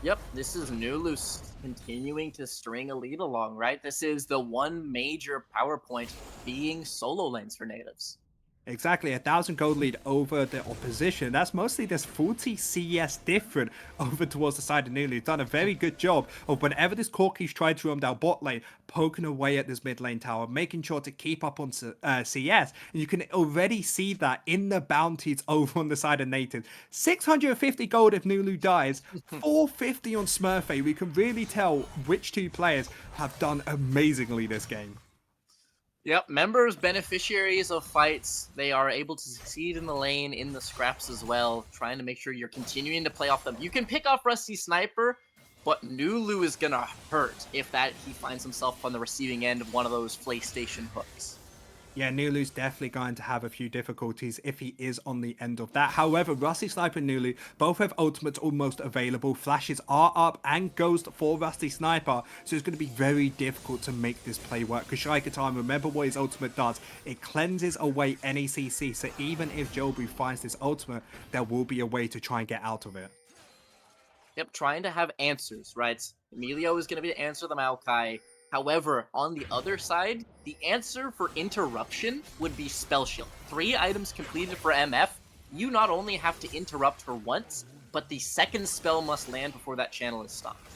Yep, this is Nulu continuing to string a lead along, right? This is the one major power point being solo lanes for Nativz. Exactly, 1,000 gold lead over the opposition. That's mostly this 40 CS different over towards the side of Nulu. He's done a very good job of whenever this Corki's tried to roam down bot lane, poking away at this mid lane tower, making sure to keep up on CS. And you can already see that in the bounties over on the side of Nativz. 650 gold if Nulu dies, 450 on Smurfy. We can really tell which 2 players have done amazingly this game. Yep, members, beneficiaries of fights, they are able to succeed in the lane, in the scraps as well, trying to make sure you're continuing to play off them. You can pick off Rusty Sniper, but Nulu is gonna hurt if he finds himself on the receiving end of one of those PlayStation hooks. Yeah, Nulu's definitely going to have a few difficulties if he is on the end of that. However, Rusty Sniper and Nulu both have ultimates almost available. Flashes are up and Ghost for Rusty Sniper. So it's going to be very difficult to make this play work. Because Shy Katan, remember what his ultimate does. It cleanses away any CC. So even if Jobu finds this ultimate, there will be a way to try and get out of it. Yep, trying to have answers, right? Emilio is going to be to answer the Maokai. However, on the other side, the answer for interruption would be Spell Shield. 3 items completed for MF. You not only have to interrupt her once, but the second spell must land before that channel is stopped.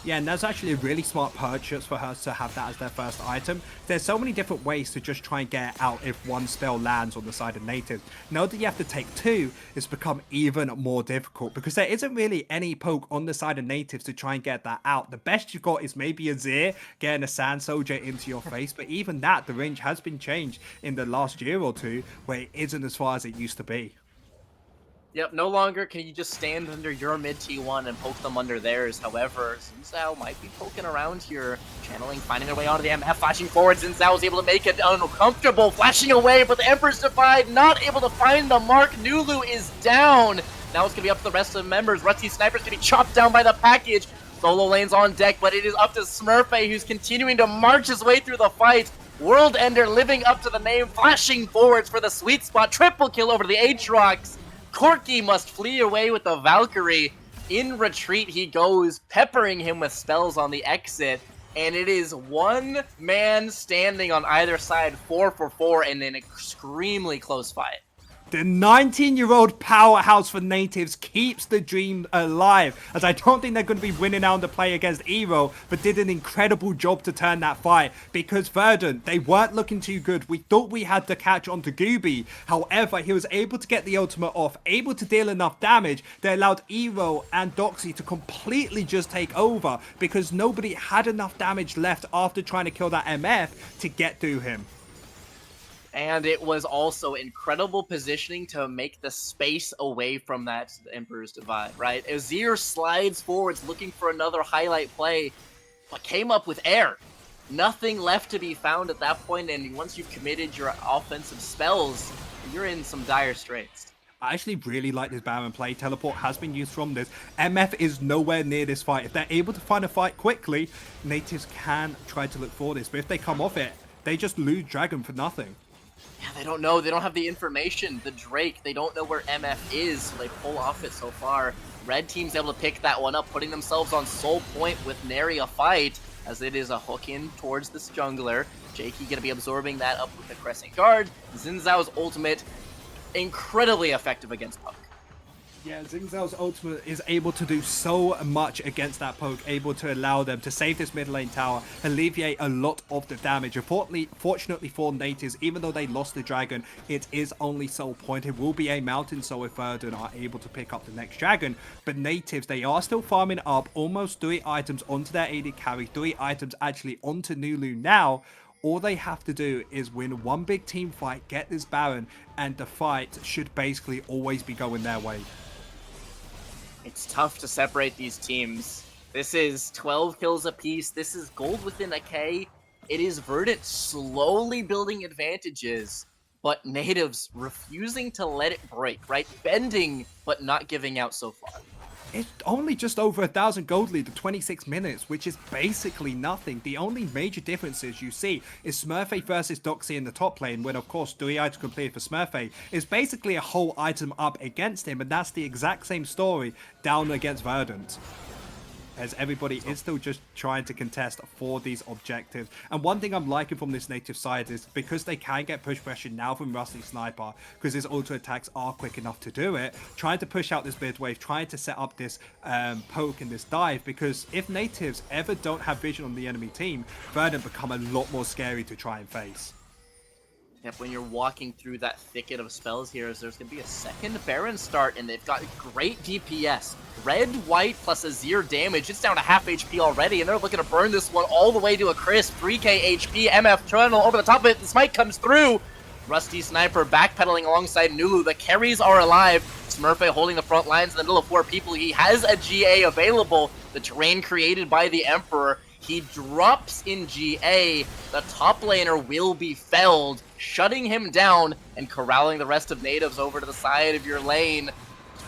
Yeah, and that's actually a really smart purchase for her to have that as their first item. There's so many different ways to just try and get it out if one spell lands on the side of Nativz. Now that you have to take 2, it's become even more difficult because there isn't really any poke on the side of Nativz to try and get that out. The best you've got is maybe a Zir getting a Sand Soldier into your face, but even that, the range has been changed in the last year or two where it isn't as far as it used to be. Yep, no longer can you just stand under your mid T1 and poke them under theirs. However, Xin might be poking around here, channeling, finding their way onto the MF, flashing forward. Xin was able to make it uncomfortable, flashing away, but the Emperor's Divide not able to find the mark. Nulu is down. Now it's going to be up to the rest of the members. Rusty Sniper's going to be chopped down by the package. Solo lane's on deck, but it is up to Smurfy, who's continuing to march his way through the fight. World Ender living up to the name, flashing forwards for the sweet spot. Triple kill over the Aatrox. Corki must flee away with the Valkyrie. In retreat he goes, peppering him with spells on the exit. And it is one man standing on either side, 4 for 4, in an extremely close fight. The 19-year-old powerhouse for Nativz keeps the dream alive, as I don't think they're going to be winning out on the play against Eero, but did an incredible job to turn that fight, because Verdant, they weren't looking too good. We thought we had the catch onto Gooby. However, he was able to get the ultimate off, able to deal enough damage that allowed Eero and Doxy to completely just take over, because nobody had enough damage left after trying to kill that MF to get through him. And it was also incredible positioning to make the space away from that Emperor's Divide, right? Azir slides forwards looking for another highlight play, but came up with air. Nothing left to be found at that point, and once you've committed your offensive spells, you're in some dire straits. I actually really like this Baron play. Teleport has been used from this. MF is nowhere near this fight. If they're able to find a fight quickly, Nativz can try to look for this, but if they come off it, they just lose Dragon for nothing. Yeah, they don't know. They don't have the information. The Drake, they don't know where MF is, so they pull off it so far. Red team's able to pick that one up, putting themselves on soul point with nary a fight, as it is a hook in towards this jungler. Jakey gonna be absorbing that up with the Crescent Guard. Xin Zhao's ultimate, incredibly effective against Puck. Yeah, Xin Zhao's ultimate is able to do so much against that poke, able to allow them to save this mid lane tower, alleviate a lot of the damage. Fortunately for Nativz, even though they lost the dragon, it is only soul point. It will be a mountain soul if Verdant are able to pick up the next dragon. But Nativz, they are still farming up almost 3 items onto their AD carry, 3 items actually onto Nulu now. All they have to do is win one big team fight, get this Baron, and the fight should basically always be going their way. It's tough to separate these teams. This is 12 kills apiece. This is gold within a K. It is Verdant slowly building advantages, but Nativz refusing to let it break, right? Bending, but not giving out so far. It's only just over 1,000 gold lead to 26 minutes, which is basically nothing. The only major differences you see is Smurfy versus Doxy in the top lane, when of course 3 items completed for Smurfy is basically a whole item up against him, and that's the exact same story down against Verdant, as everybody is still just trying to contest for these objectives. And one thing I'm liking from this Nativz side is because they can get push pressure now from Rusty Sniper, because his auto attacks are quick enough to do it, trying to push out this mid wave, trying to set up this poke and this dive, because if Nativz ever don't have vision on the enemy team, Verdant become a lot more scary to try and face. Yep, when you're walking through that thicket of spells here, is there's going to be a second Baron start, and they've got great DPS. Red, white, plus Azir damage. It's down to half HP already, and they're looking to burn this one all the way to a crisp. 3k HP, MF Tunnel over the top of it. The smite comes through. Rusty Sniper backpedaling alongside Nulu. The carries are alive. Smurfy holding the front lines in the middle of 4 people. He has a GA available. The terrain created by the Emperor. He drops in GA. The top laner will be felled, shutting him down and corralling the rest of natives over to the side of your lane.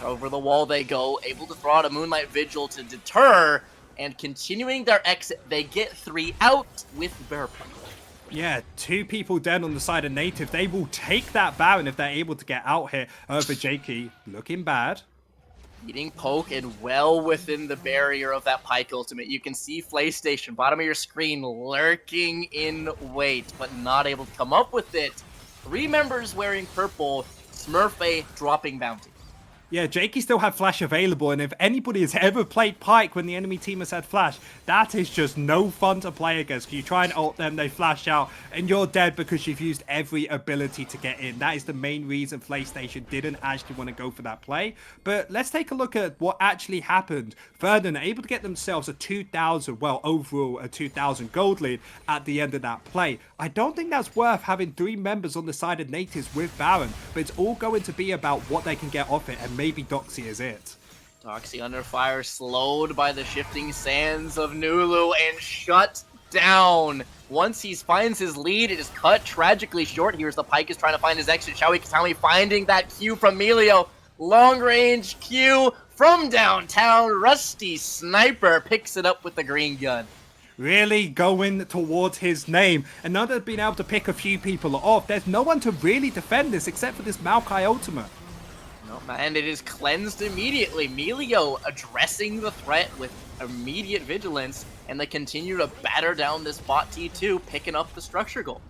Over the wall they go, able to throw out a Moonlight Vigil to deter, and continuing their exit, they get 3 out with Bear Puckle. Yeah, 2 people dead on the side of Native. They will take that Baron if they're able to get out here. Over Jakey, looking bad. Eating poke and well within the barrier of that Pike ultimate. You can see PlayStation, bottom of your screen, lurking in wait, but not able to come up with it. 3 members wearing purple, Smurfay dropping bounty. Yeah, Jakey still had Flash available, and if anybody has ever played Pyke when the enemy team has had Flash, that is just no fun to play against. You try and ult them, they flash out, and you're dead because you've used every ability to get in. That is the main reason PlayStation didn't actually want to go for that play. But let's take a look at what actually happened. Verdant are able to get themselves a 2,000, well, overall a 2,000 gold lead at the end of that play. I don't think that's worth having 3 members on the side of Natives with Baron, but it's all going to be about what they can get off it, and maybe Doxy is it. Doxy under fire, slowed by the shifting sands of Nulu and shut down. Once he finds his lead, it is cut tragically short. Here's the Pyke is trying to find his exit. Showy Katami finding that Q from Melio. Long range Q from downtown. Rusty Sniper picks it up with the green gun. Really going towards his name. And now they've been able to pick a few people off, there's no one to really defend this except for this Maokai ultimate. And it is cleansed immediately. Melio addressing the threat with immediate vigilance, and they continue to batter down this bot T2, picking up the structure goal.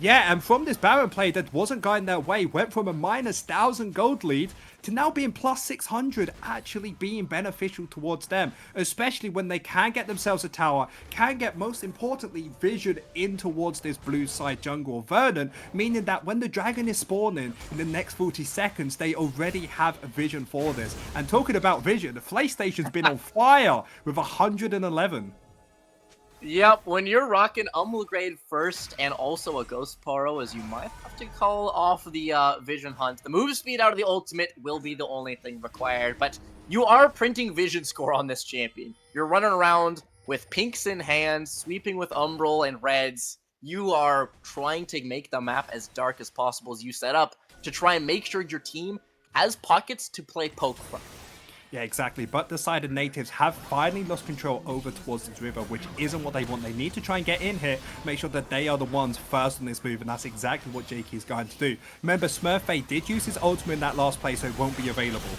Yeah, and from this Baron play that wasn't going their way, went from a -1,000 gold lead to now being +600, actually being beneficial towards them, especially when they can get themselves a tower, can get, most importantly, vision in towards this blue side jungle of Verdant, meaning that when the dragon is spawning in the next 40 seconds, they already have a vision for this. And talking about vision, the PlayStation's been on fire with 111. Yep, when you're rocking Grade first and also a Ghost Poro, as you might have to call off the Vision Hunt, the move speed out of the ultimate will be the only thing required, but you are printing Vision score on this champion. You're running around with pinks in hand, sweeping with Umbral and reds. You are trying to make the map as dark as possible as you set up to try and make sure your team has pockets to play poke from. Yeah, exactly. But the side of Natives have finally lost control over towards this river, which isn't what they want. They need to try and get in here, make sure that they are the ones first on this move, and that's exactly what Jakey is going to do. Remember, Smurfay did use his ultimate in that last play, so it won't be available.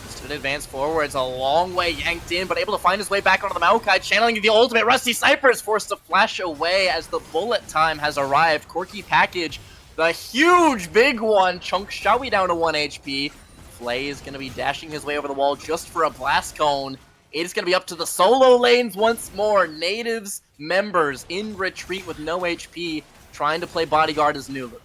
Stood advance forwards, a long way yanked in, but able to find his way back onto the Maokai, channeling the ultimate. Rusty Sniper is forced to flash away as the bullet time has arrived. Corky Package, the huge big one, chunks Showy down to 1 HP. Flay is going to be dashing his way over the wall just for a blast cone. It is going to be up to the solo lanes once more. Natives members in retreat with no HP, trying to play bodyguard as Nulu.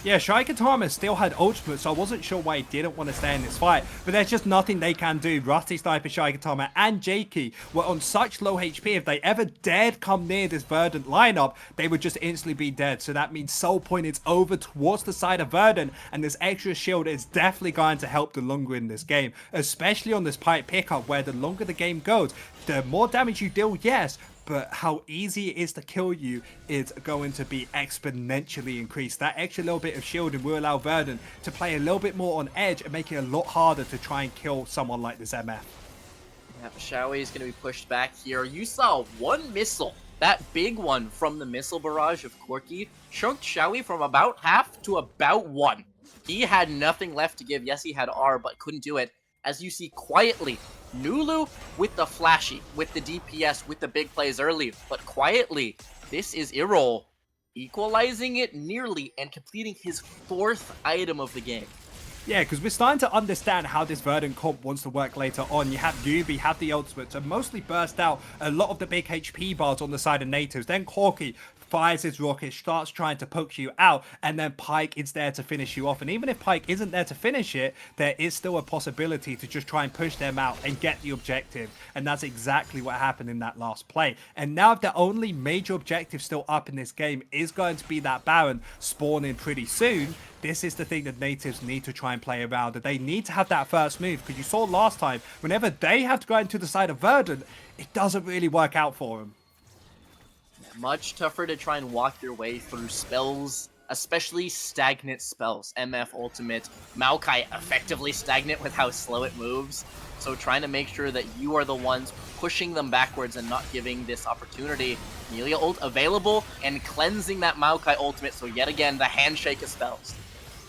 Yeah, Shaikatama still had ultimate, so I wasn't sure why he didn't want to stay in this fight. But there's just nothing they can do. Rusty Sniper, Shaikatama, and Jakey were on such low HP. If they ever dared come near this Verdant lineup, they would just instantly be dead. So that means Soul Point is over towards the side of Verdant, and this extra shield is definitely going to help the longer in this game, especially on this Pyke pickup, where the longer the game goes, the more damage you deal, yes, but how easy it is to kill you is going to be exponentially increased. That extra little bit of shielding will allow Verdant to play a little bit more on edge and make it a lot harder to try and kill someone like this MF. Yep, Showy is going to be pushed back here. You saw one missile, that big one from the missile barrage of Corky, chunked Showy from about half to about 1. He had nothing left to give. Yes, he had R, but couldn't do it. As you see quietly, Nulu with the flashy, with the DPS, with the big plays early, but quietly, this is Irol equalizing it nearly and completing his 4th item of the game. Yeah, because we're starting to understand how this Verdant comp wants to work later on. You have Yubi, have the ultimate, to mostly burst out a lot of the big HP bars on the side of Natives. Then Corky fires his rocket, starts trying to poke you out, and then Pyke is there to finish you off. And even if Pyke isn't there to finish it, there is still a possibility to just try and push them out and get the objective. And that's exactly what happened in that last play. And now the only major objective still up in this game is going to be that Baron spawning pretty soon. This is the thing that Natives need to try and play around. That they need to have that first move, because you saw last time, whenever they have to go into the side of Verdant, it doesn't really work out for them. Much tougher to try and walk your way through spells, especially stagnant spells. MF Ultimate, Maokai effectively stagnant with how slow it moves. So trying to make sure that you are the ones pushing them backwards and not giving this opportunity. Amelia ult available and cleansing that Maokai ultimate. So yet again, the handshake of spells.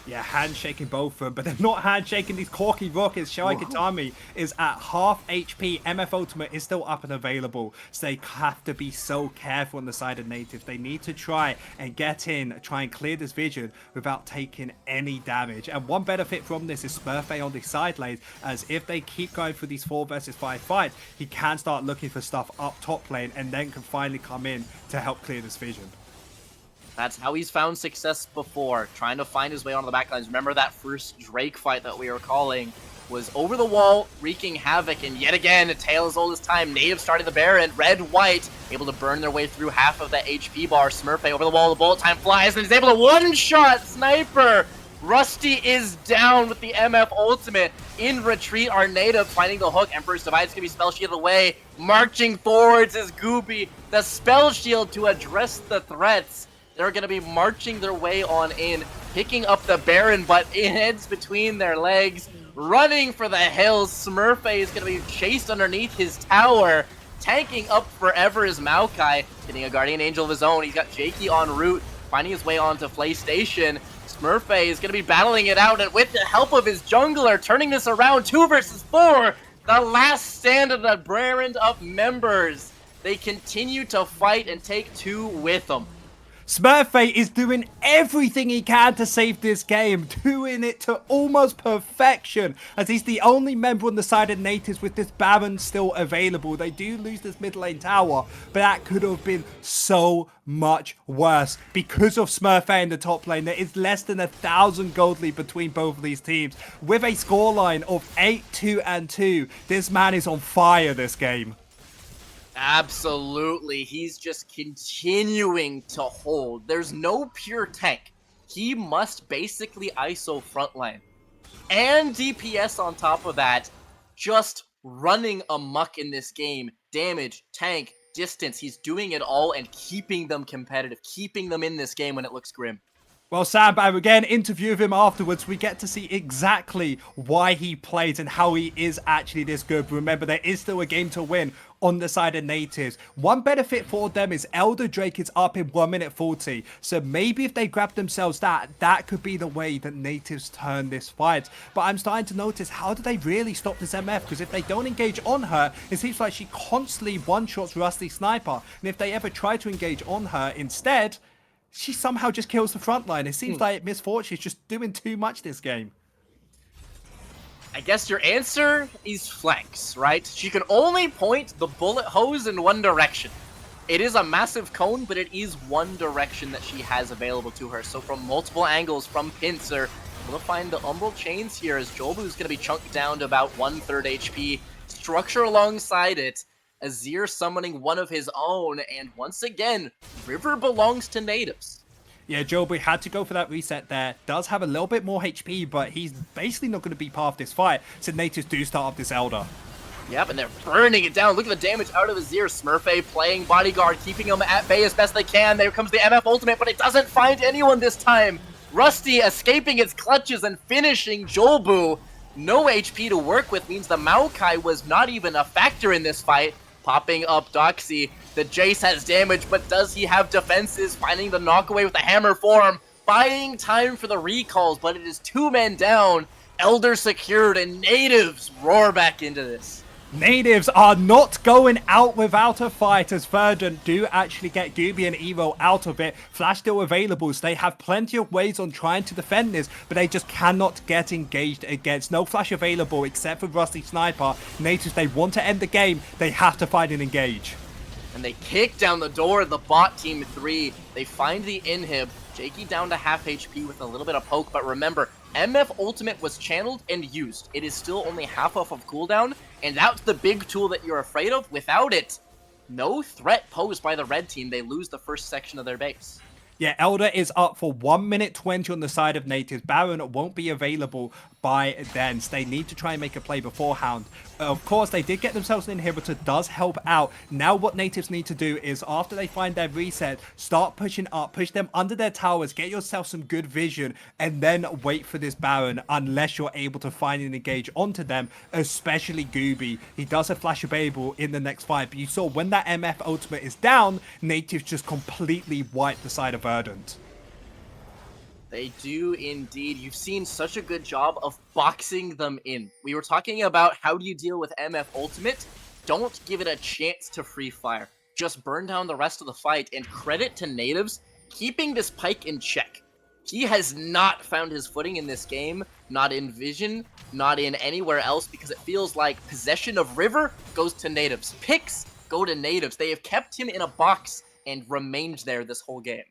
Yeah, handshaking both of them, but they're not handshaking these Corky Rockets. Shoei Kitami is at half HP. MF Ultimate is still up and available, so they have to be so careful on the side of Nativz. They need to try and get in, try and clear this vision without taking any damage. And one benefit from this is Smurfy on the side lanes, as if they keep going for these 4 versus 5 fights, he can start looking for stuff up top lane and then can finally come in to help clear this vision. That's how he's found success before, trying to find his way onto the backlines. Remember that first Drake fight that we were calling was over the wall, wreaking havoc, and yet again, a tale as old as time. Native starting the Baron, red-white, able to burn their way through half of that HP bar. Smurfy over the wall, the bullet time flies, and he's able to one-shot Sniper! Rusty is down with the MF Ultimate. In retreat, our Native finding the hook. Emperor's Divide's gonna be spell shielded away. Marching forwards is Gooby, the spell shield to address the threats. They're going to be marching their way on in, picking up the Baron, but it heads between their legs, running for the hills. Smurfy is going to be chased underneath his tower. Tanking up forever is Maokai, hitting a Guardian Angel of his own. He's got Jakey en route, finding his way onto Flay Station. Smurfy is going to be battling it out, and with the help of his jungler, turning this around 2 versus 4. The last stand of the brand of members. They continue to fight and take 2 with them. Smurfy is doing everything he can to save this game, doing it to almost perfection, as he's the only member on the side of Nativz with this Baron still available. They do lose this mid lane tower, but that could have been so much worse. Because of Smurfy in the top lane, there is less than 1,000 gold lead between both of these teams. With a scoreline of 8-2-2, this man is on fire this game. Absolutely. He's just continuing to hold. There's no pure tank. He must basically ISO frontline. And DPS on top of that, just running amok in this game. Damage, tank, distance. He's doing it all and keeping them competitive, keeping them in this game when it looks grim. Well, Sam, again, interview of him afterwards, we get to see exactly why he plays and how he is actually this good. But remember, there is still a game to win on the side of Nativz. One benefit for them is Elder Drake is up in 1 minute 40. So maybe if they grab themselves that could be the way that Nativz turn this fight. But I'm starting to notice, how do they really stop this MF? Because if they don't engage on her, it seems like she constantly one-shots Rusty Sniper. And if they ever try to engage on her instead, she somehow just kills the front line. It seems like Miss Fortune is just doing too much this game. I guess your answer is flanks, right? She can only point the bullet hose in one direction. It is a massive cone, but it is one direction that she has available to her. So from multiple angles, from Pincer, we'll find the Umbral Chains here as Jolbu is going to be chunked down to about 1/3 HP. Structure alongside it. Azir summoning one of his own, and once again, River belongs to Nativz. Yeah, Joby had to go for that reset there. Does have a little bit more HP, but he's basically not going to be part of this fight, so Nativz do start up this Elder. Yep, and they're burning it down. Look at the damage out of Azir. Smurfy playing bodyguard, keeping him at bay as best they can. There comes the MF ultimate, but it doesn't find anyone this time. Rusty escaping its clutches and finishing Jolbu. No HP to work with means the Maokai was not even a factor in this fight. Popping up Doxy. The Jace has damage, but does he have defenses? Finding the knockaway with the hammer form. Buying time for the recalls, but it is 2 men down. Elder secured, and Nativz roar back into this. Nativz are not going out without a fight, as Verdant do actually get Gooby and Evo out of it. Flash still available, so they have plenty of ways on trying to defend this, but they just cannot get engaged against. No Flash available except for Rusty Sniper. Nativz, they want to end the game, they have to find and engage. And they kick down the door of the bot team 3. They find the inhib. Jakey down to half HP with a little bit of poke, but remember, MF Ultimate was channeled and used. It is still only half off of cooldown, and that's the big tool that you're afraid of. Without it, no threat posed by the red team. They lose the first section of their base. Yeah, Elder is up for 1 minute 20 on the side of Nativz. Baron won't be available, by Dens. They need to try and make a play beforehand. Of course, they did get themselves an inhibitor, does help out. Now what Nativz need to do is, after they find their reset, start pushing up, push them under their towers, get yourself some good vision, and then wait for this Baron, unless you're able to find and engage onto them, especially Gooby. He does have Flash Available in the next fight, but you saw when that MF ultimate is down, Nativz just completely wiped the side of Verdant. They do indeed. You've seen such a good job of boxing them in. We were talking about how do you deal with MF Ultimate. Don't give it a chance to free fire. Just burn down the rest of the fight, and credit to Nativz keeping this Pyke in check. He has not found his footing in this game, not in Vision, not in anywhere else, because it feels like possession of River goes to Nativz. Picks go to Nativz. They have kept him in a box and remained there this whole game.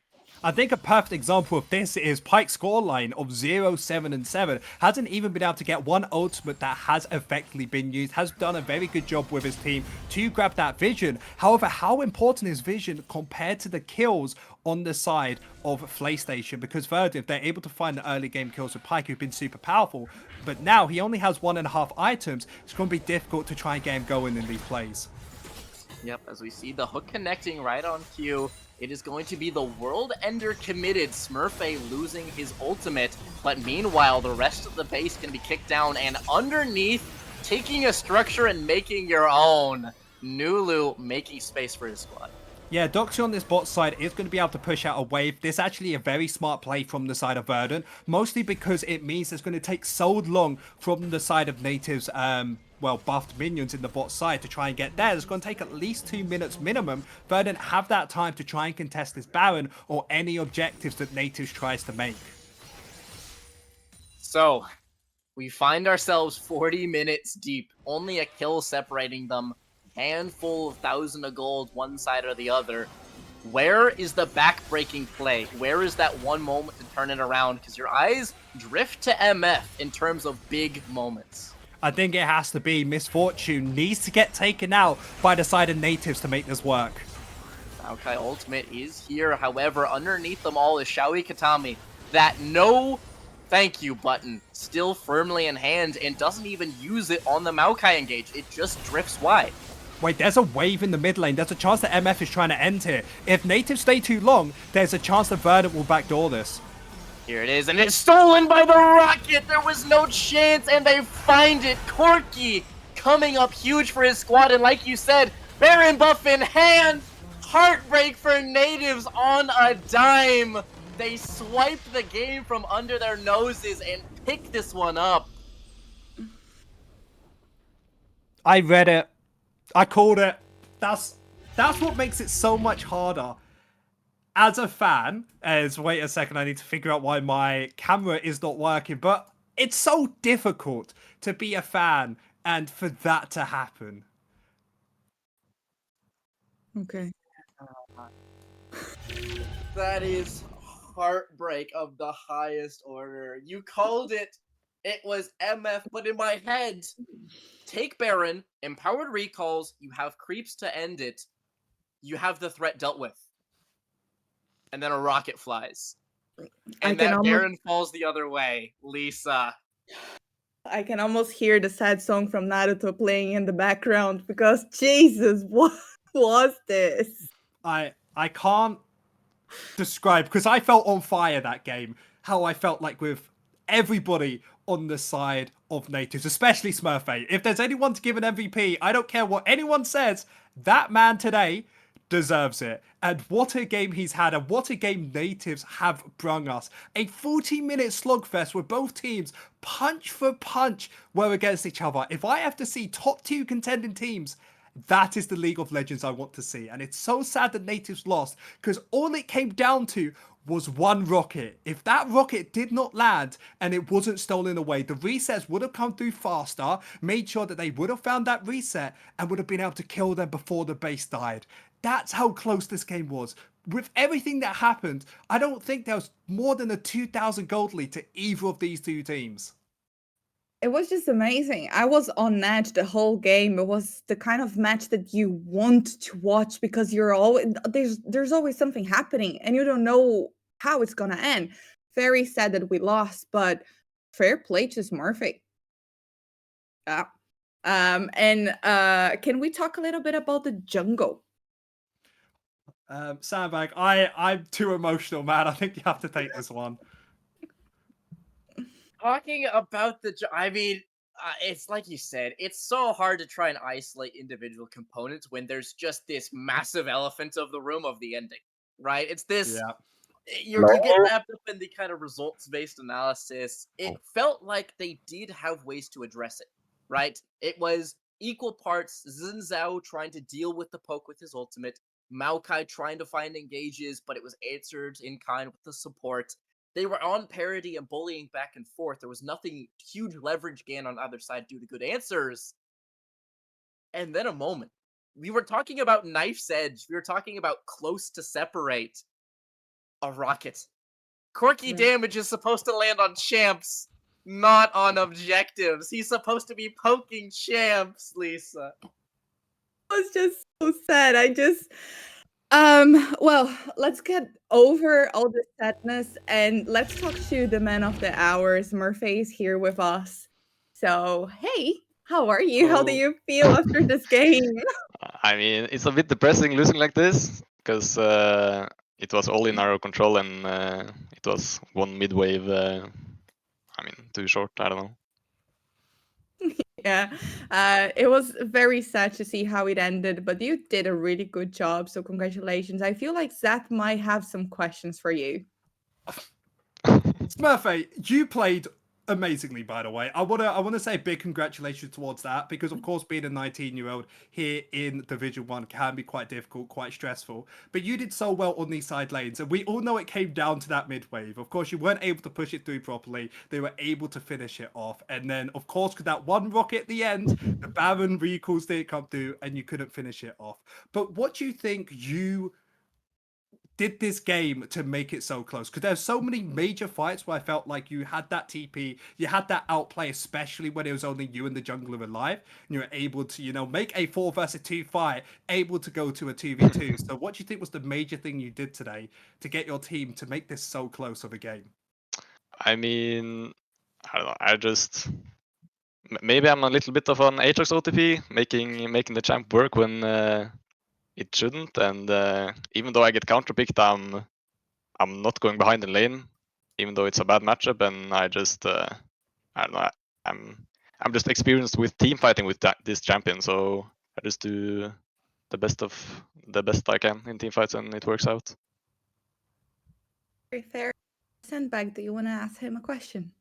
I think a perfect example of this is Pyke's scoreline of 0, 7, and 7. Hasn't even been able to get one ultimate that has effectively been used. Has done a very good job with his team to grab that vision. However, how important is vision compared to the kills on the side of PlayStation? Because Verdant, if they're able to find the early game kills with Pyke, who've been super powerful, but now he only has 1.5 items, it's going to be difficult to try and get him going in these plays. Yep, as we see the hook connecting right on cue. It is going to be the World Ender committed Smurfette losing his ultimate, but meanwhile the rest of the base can be kicked down, and underneath, taking a structure and making your own, Nulu making space for his squad. Yeah, Doxy on this bot side is going to be able to push out a wave. This is actually a very smart play from the side of Verdant, mostly because it means it's going to take so long from the side of Nativz, buffed minions in the bot side to try and get there. It's going to take at least 2 minutes minimum. Verdant have that time to try and contest this Baron or any objectives that Nativz tries to make. So, we find ourselves 40 minutes deep, only a kill separating them, handful of 1,000 of gold one side or the other. Where is the back-breaking play? Where is that one moment to turn it around? Because your eyes drift to MF in terms of big moments. I think it has to be Misfortune needs to get taken out by the side of Nativz to make this work. Maokai ultimate is here, however, underneath them all is Xiaoyi Katami. That no thank you button still firmly in hand and doesn't even use it on the Maokai engage. It just drifts wide. Wait, there's a wave in the mid lane. There's a chance that MF is trying to end here. If Nativz stay too long, there's a chance that Verdant will backdoor this. Here it is, and it's stolen by the Rocket! There was no chance, and they find it! Corki coming up huge for his squad, and like you said, Baron buff in hand! Heartbreak for Nativz on a dime! They swipe the game from under their noses and pick this one up. I read it. I called it. That's what makes it so much harder. As a fan, wait a second, I need to figure out why my camera is not working, but it's so difficult to be a fan and for that to happen. Okay. That is heartbreak of the highest order. You called it. It was MF, but in my head, take Baron, empowered recalls, you have creeps to end it, you have the threat dealt with. And then a rocket flies. And then Baron falls the other way. Lisa. I can almost hear the sad song from Naruto playing in the background because Jesus, what was this? I can't describe, because I felt on fire that game, how I felt like with everybody on the side of Nativz, especially Smurfette. If there's anyone to give an MVP, I don't care what anyone says, that man today deserves it. And what a game he's had, and what a game Nativz have brung us. A 40-minute slugfest where both teams punch for punch were against each other. If I have to see top 2 contending teams, that is the League of Legends I want to see. And it's so sad that Nativz lost, because all it came down to was one rocket. If that rocket did not land and it wasn't stolen away, the resets would have come through faster, made sure that they would have found that reset and would have been able to kill them before the base died. That's how close this game was. With everything that happened, I don't think there was more than a 2,000 gold lead to either of these two teams. It was just amazing. I was on edge the whole game. It was the kind of match that you want to watch because you're always there's always something happening and you don't know how it's gonna end. Very sad that we lost, but Fair play to Smurfy. Can we talk a little bit about the jungle? Sandbag, I'm too emotional, man. I think you have to take this one. Talking about I mean, it's like you said, it's so hard to try and isolate individual components when there's just this massive elephant of the room of the ending, right? It's this. Yeah. You get wrapped up in the kind of results-based analysis. It felt like they did have ways to address it, right? It was equal parts Xin Zhao trying to deal with the poke with his ultimate, Maokai trying to find engages, but it was answered in kind with the support. They were on parity and bullying back and forth. There was nothing huge leverage gain on either side due to good answers. And then a moment. We were talking about Knife's Edge. We were talking about close to separate. A rocket. Quirky damage is supposed to land on champs, not on objectives. He's supposed to be poking champs, Lisa. It was just so sad. Well, let's get over all the sadness and let's talk to the man of the hour. Murphy is here with us. So, hey, how are you? How do you feel after this game? I mean, it's a bit depressing losing like this because it was all in our control and it was one mid-wave. I mean, too short. I don't know. Yeah, it was very sad to see how it ended, but you did a really good job. So congratulations. I feel like Zach might have some questions for you. Smurfy, you played amazingly, by the way. I wanna say big congratulations towards that, because of course being a 19-year-old here in Division 1 can be quite difficult, quite stressful. But you did so well on these side lanes, and we all know it came down to that mid wave. Of course, you weren't able to push it through properly. They were able to finish it off. And then, of course, with that one rocket at the end, the Baron recalls didn't come through, and you couldn't finish it off. But what do you think you did this game to make it so close? Because there's so many major fights where I felt like you had that TP, you had that outplay, especially when it was only you and the jungler alive, and you were able to, you know, make a 4 versus 2 fight, able to go to a 2v2. So what do you think was the major thing you did today to get your team to make this so close of a game? I mean, I don't know. I just maybe I'm a little bit of an Ajax OTP, making the champ work when it shouldn't. And even though I get counterpicked, I'm not going behind in lane, even though it's a bad matchup. And I just I don't know. I'm just experienced with team fighting with this champion, so I just do the best I can in team fights, and it works out. Very fair. Sandbag, do you want to ask him a question?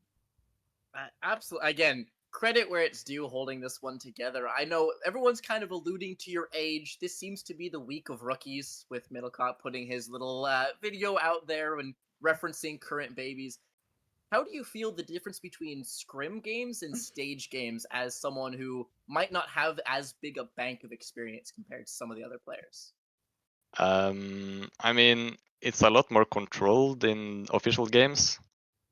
Absolutely. Again, credit where it's due holding this one together. I know everyone's kind of alluding to your age. This seems to be the week of rookies, with Middlecott putting his little video out there and referencing current babies. How do you feel the difference between scrim games and stage games as someone who might not have as big a bank of experience compared to some of the other players? I mean, it's a lot more controlled in official games.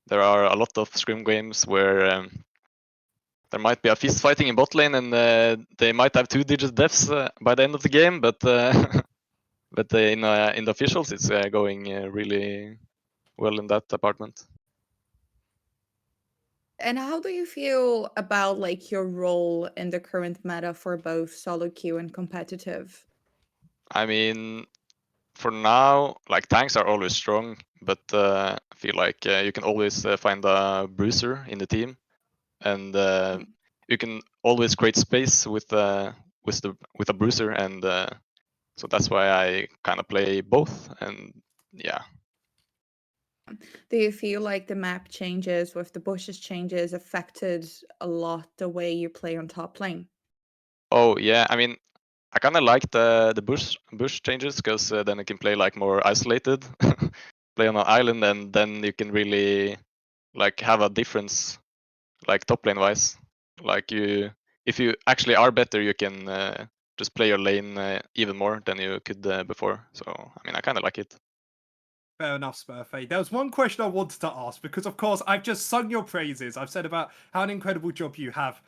There are a lot of scrim games where there might be a fist fighting in bot lane, and they might have 2-digit deaths by the end of the game. But but in the officials, it's going really well in that department. And how do you feel about like your role in the current meta for both solo queue and competitive? I mean, for now, like tanks are always strong, but I feel like you can always find a bruiser in the team, and you can always create space with a bruiser, and so that's why I kind of play both. And yeah. Do you feel like the map changes with the bushes changes affected a lot the way you play on top lane? Oh yeah, I mean, I kind of like the bush changes, because then you can play like more isolated, play on an island, and then you can really like have a difference, like top lane wise. Like if you actually are better, you can just play your lane even more than you could before. So I mean, I kind of like it. Fair enough, Smurfy. There was one question I wanted to ask, because of course I've just sung your praises. I've said about how an incredible job you have.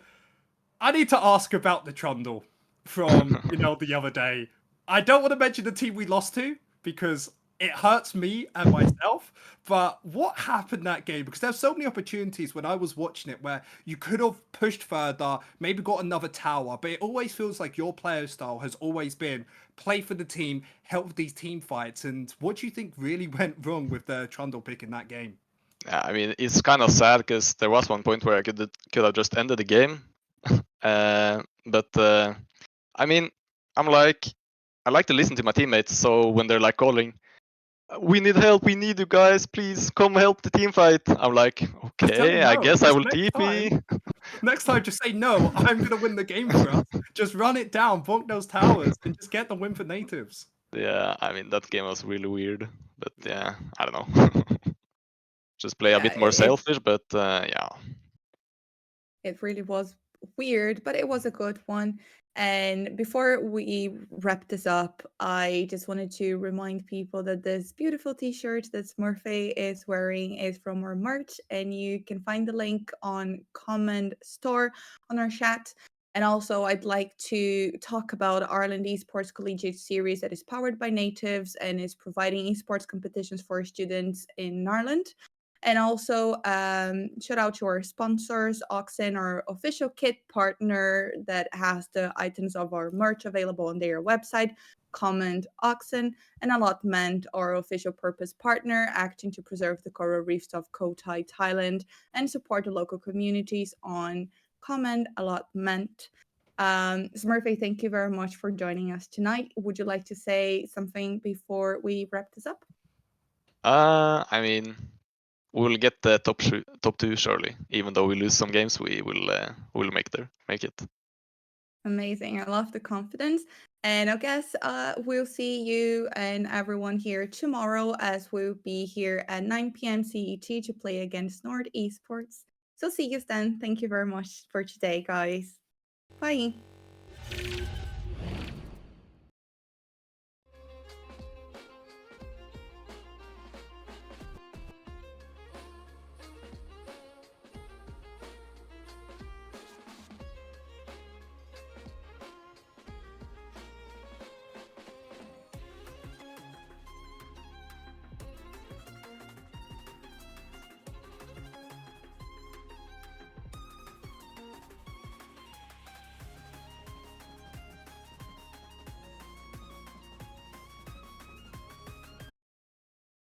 I need to ask about the trundle from, you know, the other day. I don't want to mention the team we lost to, because it hurts me and myself. But what happened that game? Because there's so many opportunities when I was watching it where you could have pushed further, maybe got another tower, but it always feels like your player style has always been play for the team, help these team fights. And what do you think really went wrong with the Trundle pick in that game? Yeah, I mean, it's kind of sad because there was one point where I could have just ended the game. But I mean, I like to listen to my teammates. So when they're like calling, "We need help! We need you guys! Please come help the team fight!" I'm like, Just tell okay, them I no. guess I Just will next TP. time, next time, just say no. I'm gonna win the game for us. Just run it down, bonk those towers, and just get the win for Nativz. Yeah, I mean that game was really weird, but yeah, I don't know. Just play a Yeah, bit more selfish, but yeah. it really was weird, but it was a good one. And before we wrap this up, I just wanted to remind people that this beautiful t-shirt that Smurfy is wearing is from our merch, and you can find the link on comment store on our chat. And also, I'd like to talk about Ireland Esports Collegiate Series that is powered by Nativz and is providing esports competitions for students in Ireland. And also, shout out to our sponsors, Oxen, our official kit partner that has the items of our merch available on their website. Comment Oxen, and Allotment, our official purpose partner, acting to preserve the coral reefs of Koh Tai, Thailand, and support the local communities on Comment Allotment. Smurfy, thank you very much for joining us tonight. Would you like to say something before we wrap this up? I mean, we'll get the top two surely. Even though we lose some games, we'll make it. Amazing. I love the confidence. And I guess we'll see you and everyone here tomorrow as we'll be here at 9 p.m. CET to play against Nord Esports. So see you then. Thank you very much for today, guys. Bye.